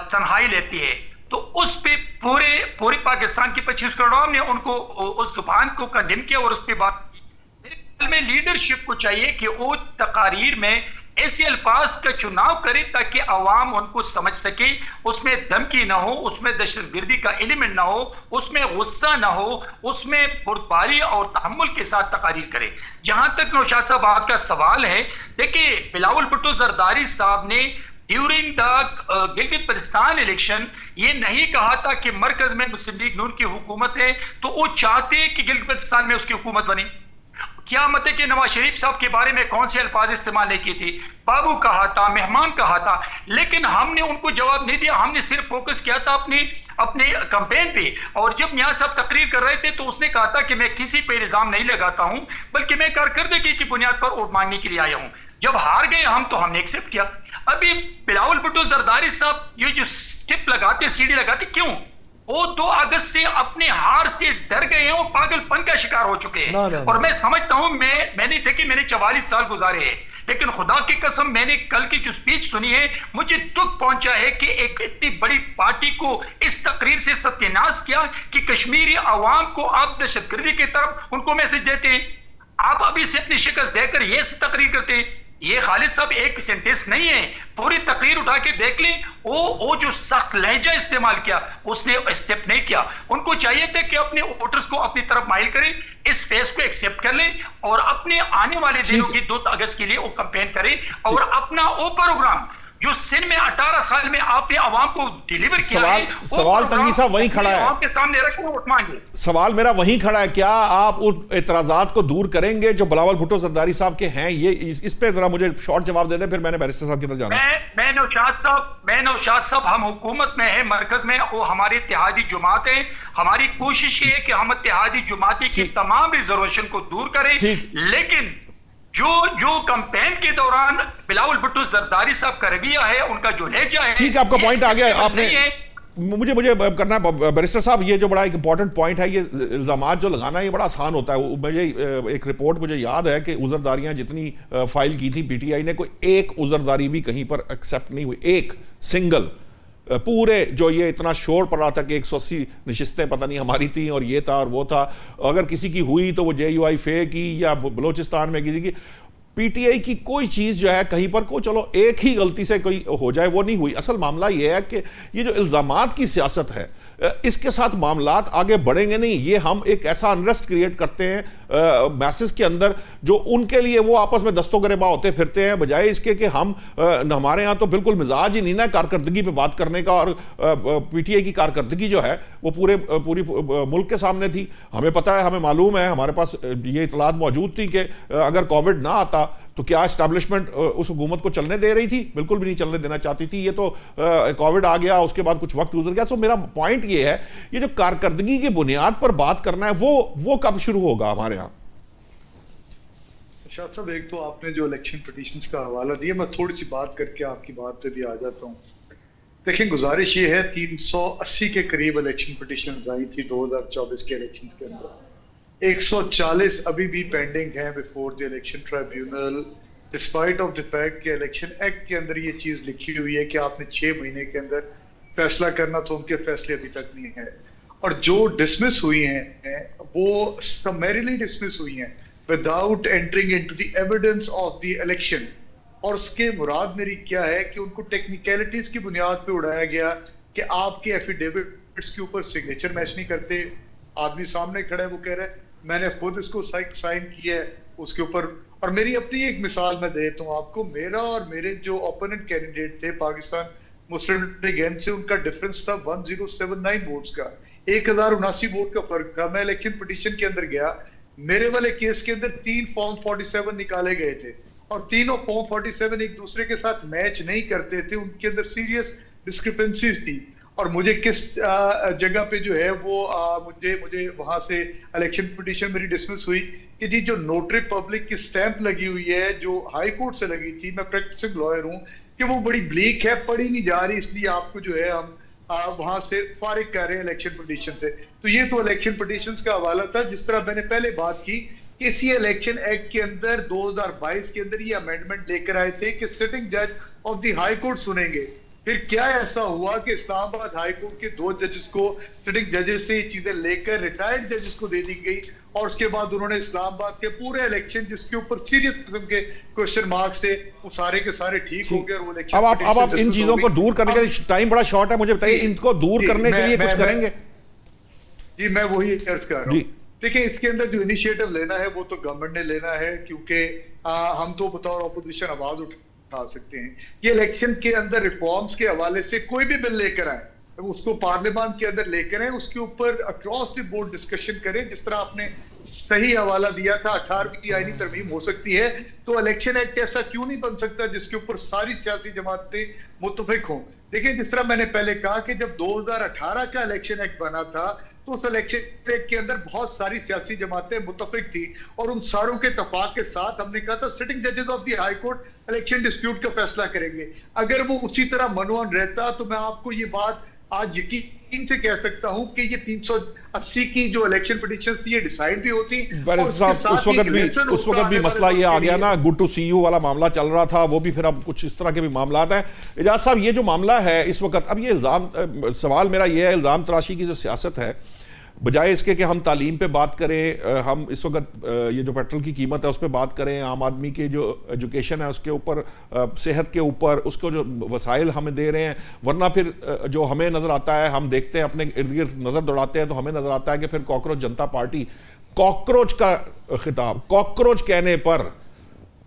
तन्हाई लेती है। तो उस पे पूरे पाकिस्तान के 25 करोड़ आवाम ने उनको उस जुबान को कंडेम किया और उस पे बात की। मेरे ख्याल में लीडरशिप को चाहिए कि वो तकारीर में ऐसे अल्फाज का चुनाव करे ताकि अवाम उनको समझ सके, उसमें धमकी ना हो, उसमें दहशतगर्दी का एलिमेंट ना हो, उसमें गुस्सा ना हो, उसमें बुर्दबारी और तहम्मुल के साथ तकारीर करे। जहां तक नौशाद साहब आपका सवाल है, देखिए, बिलावल भुट्टो जरदारी साहब ने during the Gilgit Baltistan election ये नहीं कहा था कि मरकज में मुस्लिम लीग नून की हुकूमत है, तो वो चाहते कि गिलगित बल्तिस्तान में उसकी हुकूमत बने। क्या मत है कि नवाज शरीफ साहब के बारे में कौन से अल्फाज इस्तेमाल नहीं किए थे, बाबू कहा था, मेहमान कहा था, लेकिन हमने उनको जवाब नहीं दिया। हमने सिर्फ फोकस किया था अपने कैंपेन पे। और जब मियां साहब तकरीर कर रहे थे तो उसने कहा था कि मैं किसी पे इल्जाम नहीं लगाता हूं, बल्कि मैं कारकर्दगी की बुनियाद पर वोट मांगने के लिए आया हूं। जब हार गए हम तो हमने एक्सेप्ट किया। अभी बिलावल भुट्टो जरदारी साहब ये जो स्टिप लगाते, सीढ़ी लगाते, क्यों? वो 2 अगस्त से अपने हार से डर गए हैं, वो पागलपन का शिकार हो चुके हैं। और मैं समझता हूं, मैंने 44 साल गुजारे हैं, लेकिन खुदा की कसम मैंने कल की जो स्पीच सुनी है, मुझे दुख पहुंचा है कि एक इतनी बड़ी पार्टी को इस तकरीर से सत्यानाश किया कि कश्मीरी अवाम को आप दहशतगर्दी की तरफ उनको मैसेज देते हैं। आप अभी से अपनी शिकस्त देकर ये तकरीर करते हैं। ये खालिद साहब एक सेंटेंस नहीं है, पूरी तकरीर उठा के देख लें। वो जो सख्त लहजा इस्तेमाल किया उसने एक्सेप्ट नहीं किया। उनको चाहिए था कि अपने वोटर्स को अपनी तरफ माइल करें, इस फेस को एक्सेप्ट कर लें और अपने आने वाले दिनों की 2 अगस्त के लिए वो कैंपेन करें और अपना वो प्रोग्राम जो सिंध में 18 साल में आपने आवाम को डिलीवर किया है, सवाल तंगी साहब वहीं खड़ा है, आवाम के सामने रख वोट मांगे। सवाल मेरा वहीं खड़ा है, क्या आप उन एतराजात को दूर करेंगे जो बिलावल भुट्टो जरदारी साहब के हैं? ये इस पे जरा मुझे शॉर्ट जवाब दे दें, फिर मैंने बैरिस्टर साहब की तरफ जाना। मैं नौशाद साहब हम हुकूमत में है, मरकज में, वो हमारी इत्तेहादी जुमात है। हमारी कोशिश ये है कि हम इत्तेहादी जुमाती की तमाम रिजर्वेशन को दूर करें, लेकिन जो कैंपेन के दौरान बिलावल भुट्टो जरदारी साहब का रवैया है, उनका जो लहजा है, ठीक है, आपका पॉइंट आ गया। आपने मुझे करना है बैरिस्टर साहब, ये जो बड़ा एक इंपॉर्टेंट पॉइंट है, ये इल्जामात जो लगाना ये बड़ा आसान होता है। मुझे एक रिपोर्ट मुझे याद है कि उज़रदारियां जितनी फाइल की थी पीटीआई ने, कोई एक उज़रदारी भी कहीं पर एक्सेप्ट नहीं हुई, एक सिंगल। पूरे जो ये इतना शोर पड़ रहा था कि 180 नशिस्तें पता नहीं हमारी थी और ये था और वो था, अगर किसी की हुई तो वो JUI फे की या बलोचिस्तान में किसी की, पीटीआई की कोई चीज़ जो है कहीं पर को चलो एक ही गलती से कोई हो जाए वो नहीं हुई। असल मामला ये है कि ये जो इल्ज़ामात की सियासत है, इसके साथ मामलात आगे बढ़ेंगे नहीं। ये हम एक ऐसा अनरेस्ट क्रिएट करते हैं मैसेज के अंदर जो उनके लिए वो आपस में दस्तों गरेबा होते फिरते हैं, बजाय इसके कि हम हमारे यहाँ तो बिल्कुल मिजाज ही नहीं ना कारकर्दगी पे बात करने का। और पीटीआई की कारकर्दगी जो है वो पूरी मुल्क के सामने थी। हमें पता है, हमें मालूम है, हमारे पास ये इतलात मौजूद थी कि अगर कोविड ना आता तो क्या एस्टैब्लिशमेंट उस हुकूमत को चलने दे रही थी? बिल्कुल भी नहीं चलने देना चाहती थी। ये तो कोविड आ गया, उसके बाद कुछ वक्त गुजर गया। सो मेरा पॉइंट ये है, ये जो कारकर्दगी की बुनियाद पर बात करना है वो कब शुरू होगा हमारे यहाँ? शाद साहब, एक तो आपने जो इलेक्शन पिटीशंस का हवाला दिया, मैं थोड़ी सी बात करके आपकी बात पे भी आ जाता हूँ। देखिए, गुजारिश ये है, 380 के करीब इलेक्शन पिटीशंस आई थी 2024 के इलेक्शन के अंदर। 140 अभी भी पेंडिंग है before the election tribunal, despite of the fact कि इलेक्शन एक्ट के अंदर ये चीज लिखी हुई है कि आपने 6 महीने के अंदर फैसला करना, तो उनके फैसले अभी तक नहीं है। और जो डिसमिस हुई हैं वो समरीली डिसमिस हुई हैं without entering into the evidence of the election. और उसके मुराद मेरी क्या है कि उनको टेक्निकलिटीज की बुनियाद पे उड़ाया गया कि आपके एफिडेविट्स के ऊपर सिग्नेचर मैच नहीं करते। आदमी सामने खड़ा है, वो कह रहा है मैंने खुद इसको साइन किया है उसके ऊपर। और मेरी अपनी एक मिसाल मैं देता हूँ आपको, मेरा और मेरे जो ओपोनेंट कैंडिडेट थे पाकिस्तान मुस्लिम लीग एन से, उनका डिफरेंस था 1079 वोट्स का, 1079 वोट का फर्क था। मैं इलेक्शन पिटीशन के अंदर गया, मेरे वाले केस के अंदर 3 फॉर्म 47 निकाले गए थे और तीनों फॉर्म 47 एक दूसरे के साथ मैच नहीं करते थे, उनके अंदर सीरियस डिस्क्रिपेंसीज थी। और मुझे किस जगह पे जो है वो मुझे वहां से इलेक्शन पिटीशन मेरी डिसमिस हुई कि जी जो नोटरी पब्लिक की स्टैंप लगी हुई है जो हाई कोर्ट से लगी थी, मैं प्रैक्टिसिंग लॉयर हूं, कि वो बड़ी ब्लीक है, पढ़ी नहीं जा रही, इसलिए आपको जो है हम वहां से फारिग कर रहे हैं इलेक्शन पिटीशन से। तो ये तो इलेक्शन पिटीशन का हवाला था। जिस तरह मैंने पहले बात की, इसी इलेक्शन एक्ट के अंदर 2022 के अंदर ये अमेंडमेंट लेकर आए थे कि सिटिंग जज ऑफ द हाई कोर्ट सुनेंगे। फिर क्या ऐसा हुआ कि इस्लामाबाद हाई कोर्ट के 2 जजेस को, सिटिंग जजेस से ये चीजें लेकर रिटायर्ड जजेस को दे दी गई और उसके बाद उन्होंने इस्लामाबाद के पूरे इलेक्शन जिसके ऊपर सीरियस किस्म के क्वेश्चन मार्क्स थे, वो सारे के सारे ठीक हो गए और वो इलेक्शन। अब आप इन चीजों को दूर करने के लिए, टाइम बड़ा शॉर्ट है, मुझे बताइए इनको दूर करने के लिए कुछ करेंगे? जी मैं वही अर्ज कर रहा हूँ। देखिए, इसके अंदर जो इनिशिएटिव लेना है वो तो गवर्नमेंट ने लेना है, क्योंकि हम तो बतौर ऑपोजिशन आवाज उठा सकते हैं। ये इलेक्शन के अंदर रिफॉर्म्स के हवाले से कोई भी बिल लेकर आए, उसको पार्लियामेंट के अंदर लेकर आए, उसके ऊपर अक्रॉस द बोर्ड डिस्कशन करें। जिस तरह आपने सही हवाला दिया था 18वीं आईनी तरमीम हो सकती है, तो इलेक्शन एक्ट ऐसा क्यों नहीं बन सकता जिसके ऊपर सारी सियासी जमातें मुत्तफिक हों। देखिए, जिस तरह मैंने पहले कहा कि जब 2018 का इलेक्शन एक्ट बना था तो उस इलेक्शन एक्ट के अंदर बहुत सारी सियासी जमातें मुत्तफिक थी और उन सारों के इत्तेफाक के साथ हमने कहा था सिटिंग जजेस of the high court election dispute का फैसला करेंगे। अगर वो उसी तरह मनोन रहता तो मैं आपको ये बात आज यकीन से कह सकता हूं कि ये 380 की जो इलेक्शन पिटीशन थी ये डिसाइड भी होती और उसके साहब साथ उस वक्त भी मसला ये आ गया ना, गुड टू सी यू वाला मामला चल रहा था, वो भी फिर अब कुछ इस तरह के भी मामला हैं। एजाज साहब, ये जो मामला है इस वक्त, अब ये सवाल मेरा ये है, इल्ज़ाम तराशी की जो सियासत है, बजाय इसके कि हम तालीम पे बात करें, हम इस वक्त ये जो पेट्रोल की कीमत है उस पर बात करें, आम आदमी के जो एजुकेशन है उसके ऊपर, सेहत के ऊपर, उसको जो वसाइल हमें दे रहे हैं, वरना फिर जो हमें नज़र आता है, हम देखते हैं अपने इर्द गिर्द नज़र दौड़ाते हैं तो हमें नज़र आता है कि फिर कॉकरोच जनता पार्टी, कॉकरोच का खिताब, कॉकरोच कहने पर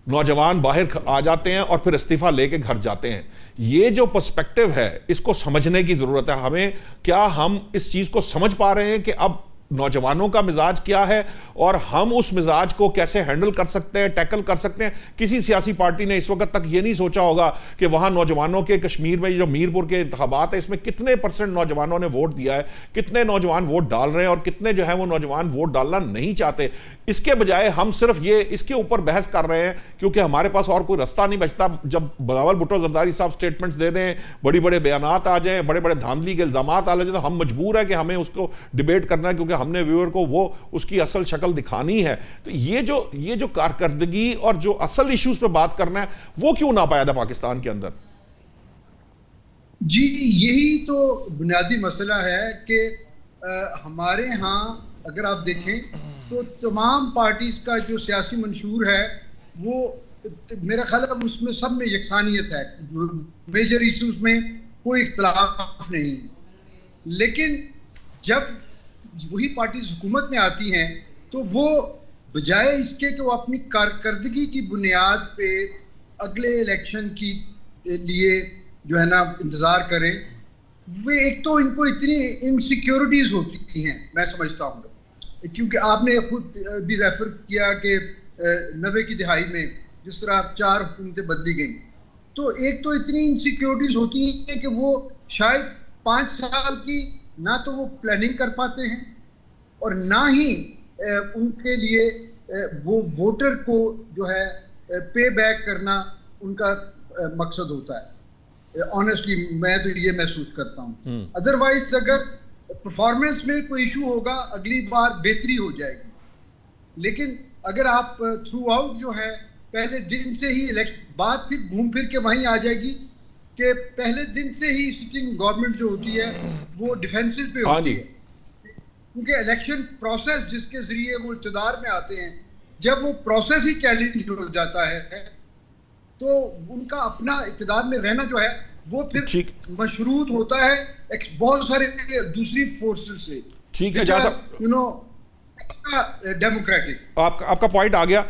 नौजवान बाहर आ जाते हैं और फिर इस्तीफा लेके घर जाते हैं। ये जो पर्सपेक्टिव है इसको समझने की जरूरत है हमें। क्या हम इस चीज को समझ पा रहे हैं कि अब नौजवानों का मिजाज क्या है और हम उस मिजाज को कैसे हैंडल कर सकते हैं, टैकल कर सकते हैं? किसी सियासी पार्टी ने इस वक्त तक ये नहीं सोचा होगा कि वहां नौजवानों के, कश्मीर में जो मीरपुर के इंतखाबात है इसमें कितने % नौजवानों ने वोट दिया है, कितने नौजवान वोट डाल रहे हैं और कितने जो है वो नौजवान वोट डालना नहीं चाहते। इसके बजाय हम सिर्फ ये इसके ऊपर बहस कर रहे हैं क्योंकि हमारे पास और कोई रास्ता नहीं बचता। जब बिलावल भुट्टो जरदारी साहब स्टेटमेंट्स दे दें, बड़ी बड़े बयानात आ जाएं, बड़े बड़े धांधली के इल्जाम आ जाए, तो हम मजबूर है कि हमें उसको डिबेट करना है क्योंकि हमने व्यूअर को वो उसकी असल शक्ल दिखानी है। तो ये जो कारकर्दगी और जो असल इश्यूज पे बात करना है वो क्यों ना पाया था पाकिस्तान के अंदर? जी, यही तो बुनियादी मसला है कि हमारे यहाँ अगर आप देखें तो तमाम पार्टीज का जो सियासी मंशूर है वो मेरा ख्याल है उसमें सब में यकसानियत है, मेजर इश्यूज में कोई इख्तलाफ नहीं। लेकिन जब वही पार्टीज हुकूमत में आती हैं तो वो बजाय इसके कि वो अपनी कारकर्दगी की बुनियाद पे अगले इलेक्शन की लिए जो है ना इंतज़ार करें, वे एक तो इनको इतनी इनसिक्योरिटीज़ होती हैं मैं समझता हूँ, क्योंकि आपने खुद भी रेफर किया कि 90 की दिहाई में जिस तरह 4 हुकूमतें बदली गई, तो एक तो इतनी इनसिक्योरिटीज़ होती हैं कि वो शायद 5 साल की ना तो वो प्लानिंग कर पाते हैं और ना ही उनके लिए वो वोटर को जो है पे बैक करना उनका मकसद होता है। ऑनेस्टली मैं तो ये महसूस करता हूँ। अदरवाइज अगर परफॉर्मेंस में कोई इशू होगा अगली बार बेहतरी हो जाएगी, लेकिन अगर आप थ्रू आउट जो है पहले दिन से ही बात फिर घूम फिर के वहीं आ जाएगी कि पहले दिन से ही सिटिंग गवर्नमेंट जो होती है वो डिफेंसिव पे होती है, क्योंकि इलेक्शन प्रोसेस जिसके जरिए वो इक़्तिदार में आते हैं, जब वो प्रोसेस ही चैलेंज हो जाता है तो उनका अपना इक़्तिदार में रहना जो है वो फिर मशरूत होता है बहुत सारे दूसरी फोर्सेस से। ठीक है यू नो डेमोक्रेटिक। आपका पॉइंट आ गया।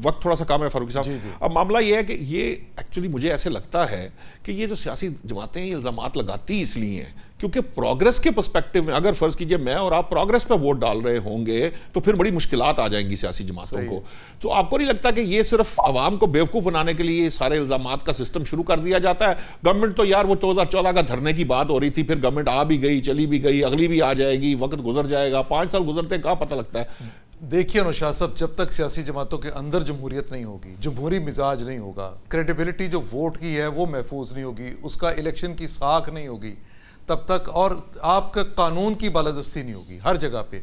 वक्त थोड़ा सा कम है फारूकी साहब। अब मामला ये है कि ये एक्चुअली मुझे ऐसे लगता है कि ये जो सियासी जमातें ये इल्जामात लगाती इसलिए हैं क्योंकि प्रोग्रेस के पर्सपेक्टिव में अगर फर्ज कीजिए मैं और आप प्रोग्रेस पे वोट डाल रहे होंगे तो फिर बड़ी मुश्किलात आ जाएंगी सियासी जमातों को। तो आपको नहीं लगता कि ये सिर्फ आवाम को बेवकूफ़ बनाने के लिए सारे इल्जामात का सिस्टम शुरू कर दिया जाता है? गवर्नमेंट तो यार वो 2014 का धरने की बात हो रही थी, फिर गवर्नमेंट आ भी गई, चली भी गई, अगली भी आ जाएगी, वक्त गुजर जाएगा, 5 साल गुजरते कहाँ पता लगता है। देखिए नौशाद साहब, जब तक सियासी जमातों के अंदर जमहूरियत नहीं होगी, जमहूरी मिजाज नहीं होगा, क्रेडिबिलिटी जो वोट की है वो महफूज नहीं होगी, उसका इलेक्शन की साख नहीं होगी तब तक, और आपका कानून की बालादस्ती नहीं होगी। हर जगह पे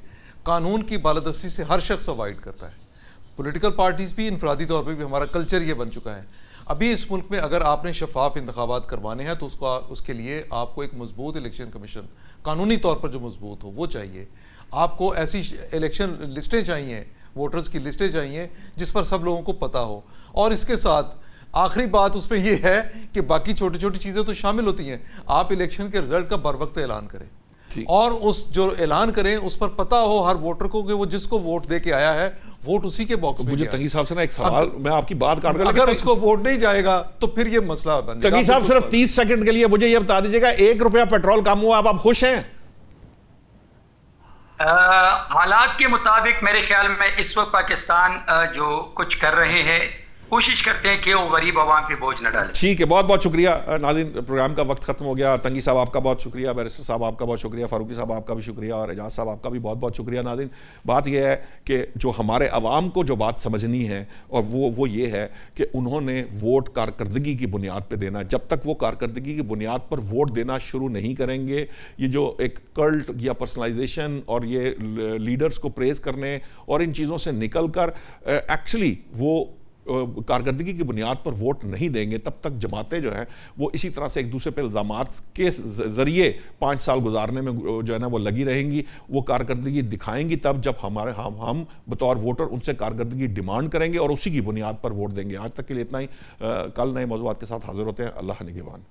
कानून की बालादस्ती से हर शख्स अवॉइड करता है। पॉलिटिकल पार्टीज़ भी, इनफरादी तौर पे भी हमारा कल्चर ये बन चुका है। अभी इस मुल्क में अगर आपने शफाफ इंतखाबात करवाने हैं तो उसके लिए आपको एक मजबूत इलेक्शन कमीशन, कानूनी तौर पर जो मजबूत हो वो चाहिए। आपको ऐसी इलेक्शन लिस्टें चाहिए, वोटर्स की लिस्टें चाहिए जिस पर सब लोगों को पता हो। और इसके साथ आखिरी बात उसमें यह है कि बाकी छोटी छोटी चीज़ें तो शामिल होती हैं। आप इलेक्शन के रिजल्ट का बर वक्त ऐलान करें और उस जो ऐलान करें उस पर पता हो हर वोटर को कि वो जिसको वोट दे के आया है वोट उसी के बॉक्स में। मुझे तंगी साहब से ना एक सवाल, मैं आपकी बात काट कर, अगर उसको वोट नहीं जाएगा तो फिर ये मसला बन जाएगा। तंगी साहब सिर्फ 30 सेकंड के लिए मुझे ये बता दीजिएगा, 1 रुपया पेट्रोल कम हुआ, अब आप खुश हैं? हालात के मुताबिक मेरे ख्याल में इस वक्त पाकिस्तान जो कुछ कर रहे हैं कोशिश करते हैं कि वो गरीब आवाम पे बोझ न डालें। ठीक है, बहुत बहुत शुक्रिया नाज़रीन, प्रोग्राम का वक्त खत्म हो गया। तंगी साहब आपका बहुत शुक्रिया, बैरिस्टर साहब आपका बहुत शुक्रिया, फारूकी साहब आपका भी शुक्रिया, और एजाज साहब आपका भी बहुत बहुत शुक्रिया। नाज़रीन, बात यह है कि जो हमारे अवाम को जो बात समझनी है और वो ये है कि उन्होंने वोट कारकर्दगी की बुनियाद पर देना है। जब तक वो कारकर्दगी की बुनियाद पर वोट देना शुरू नहीं करेंगे, ये जो एक कल्ट या पर्सनलाइजेशन और ये लीडर्स को प्रेज करने और इन चीज़ों से निकल कर एक्चुअली वो कारकर्दगी की बुनियाद पर वोट नहीं देंगे, तब तक जमातें जो हैं वो इसी तरह से एक दूसरे पर इल्ज़ामात के ज़रिए 5 साल गुजारने में जो है ना वो लगी रहेंगी। वो कारकर्दगी दिखाएंगी तब जब हम बतौर वोटर उनसे कारकर्दगी डिमांड करेंगे और उसी की बुनियाद पर वोट देंगे। आज तक के लिए इतना ही। कल नए मौज़ूआत के साथ हाजिर होते हैं। अल्लाह निगहबान।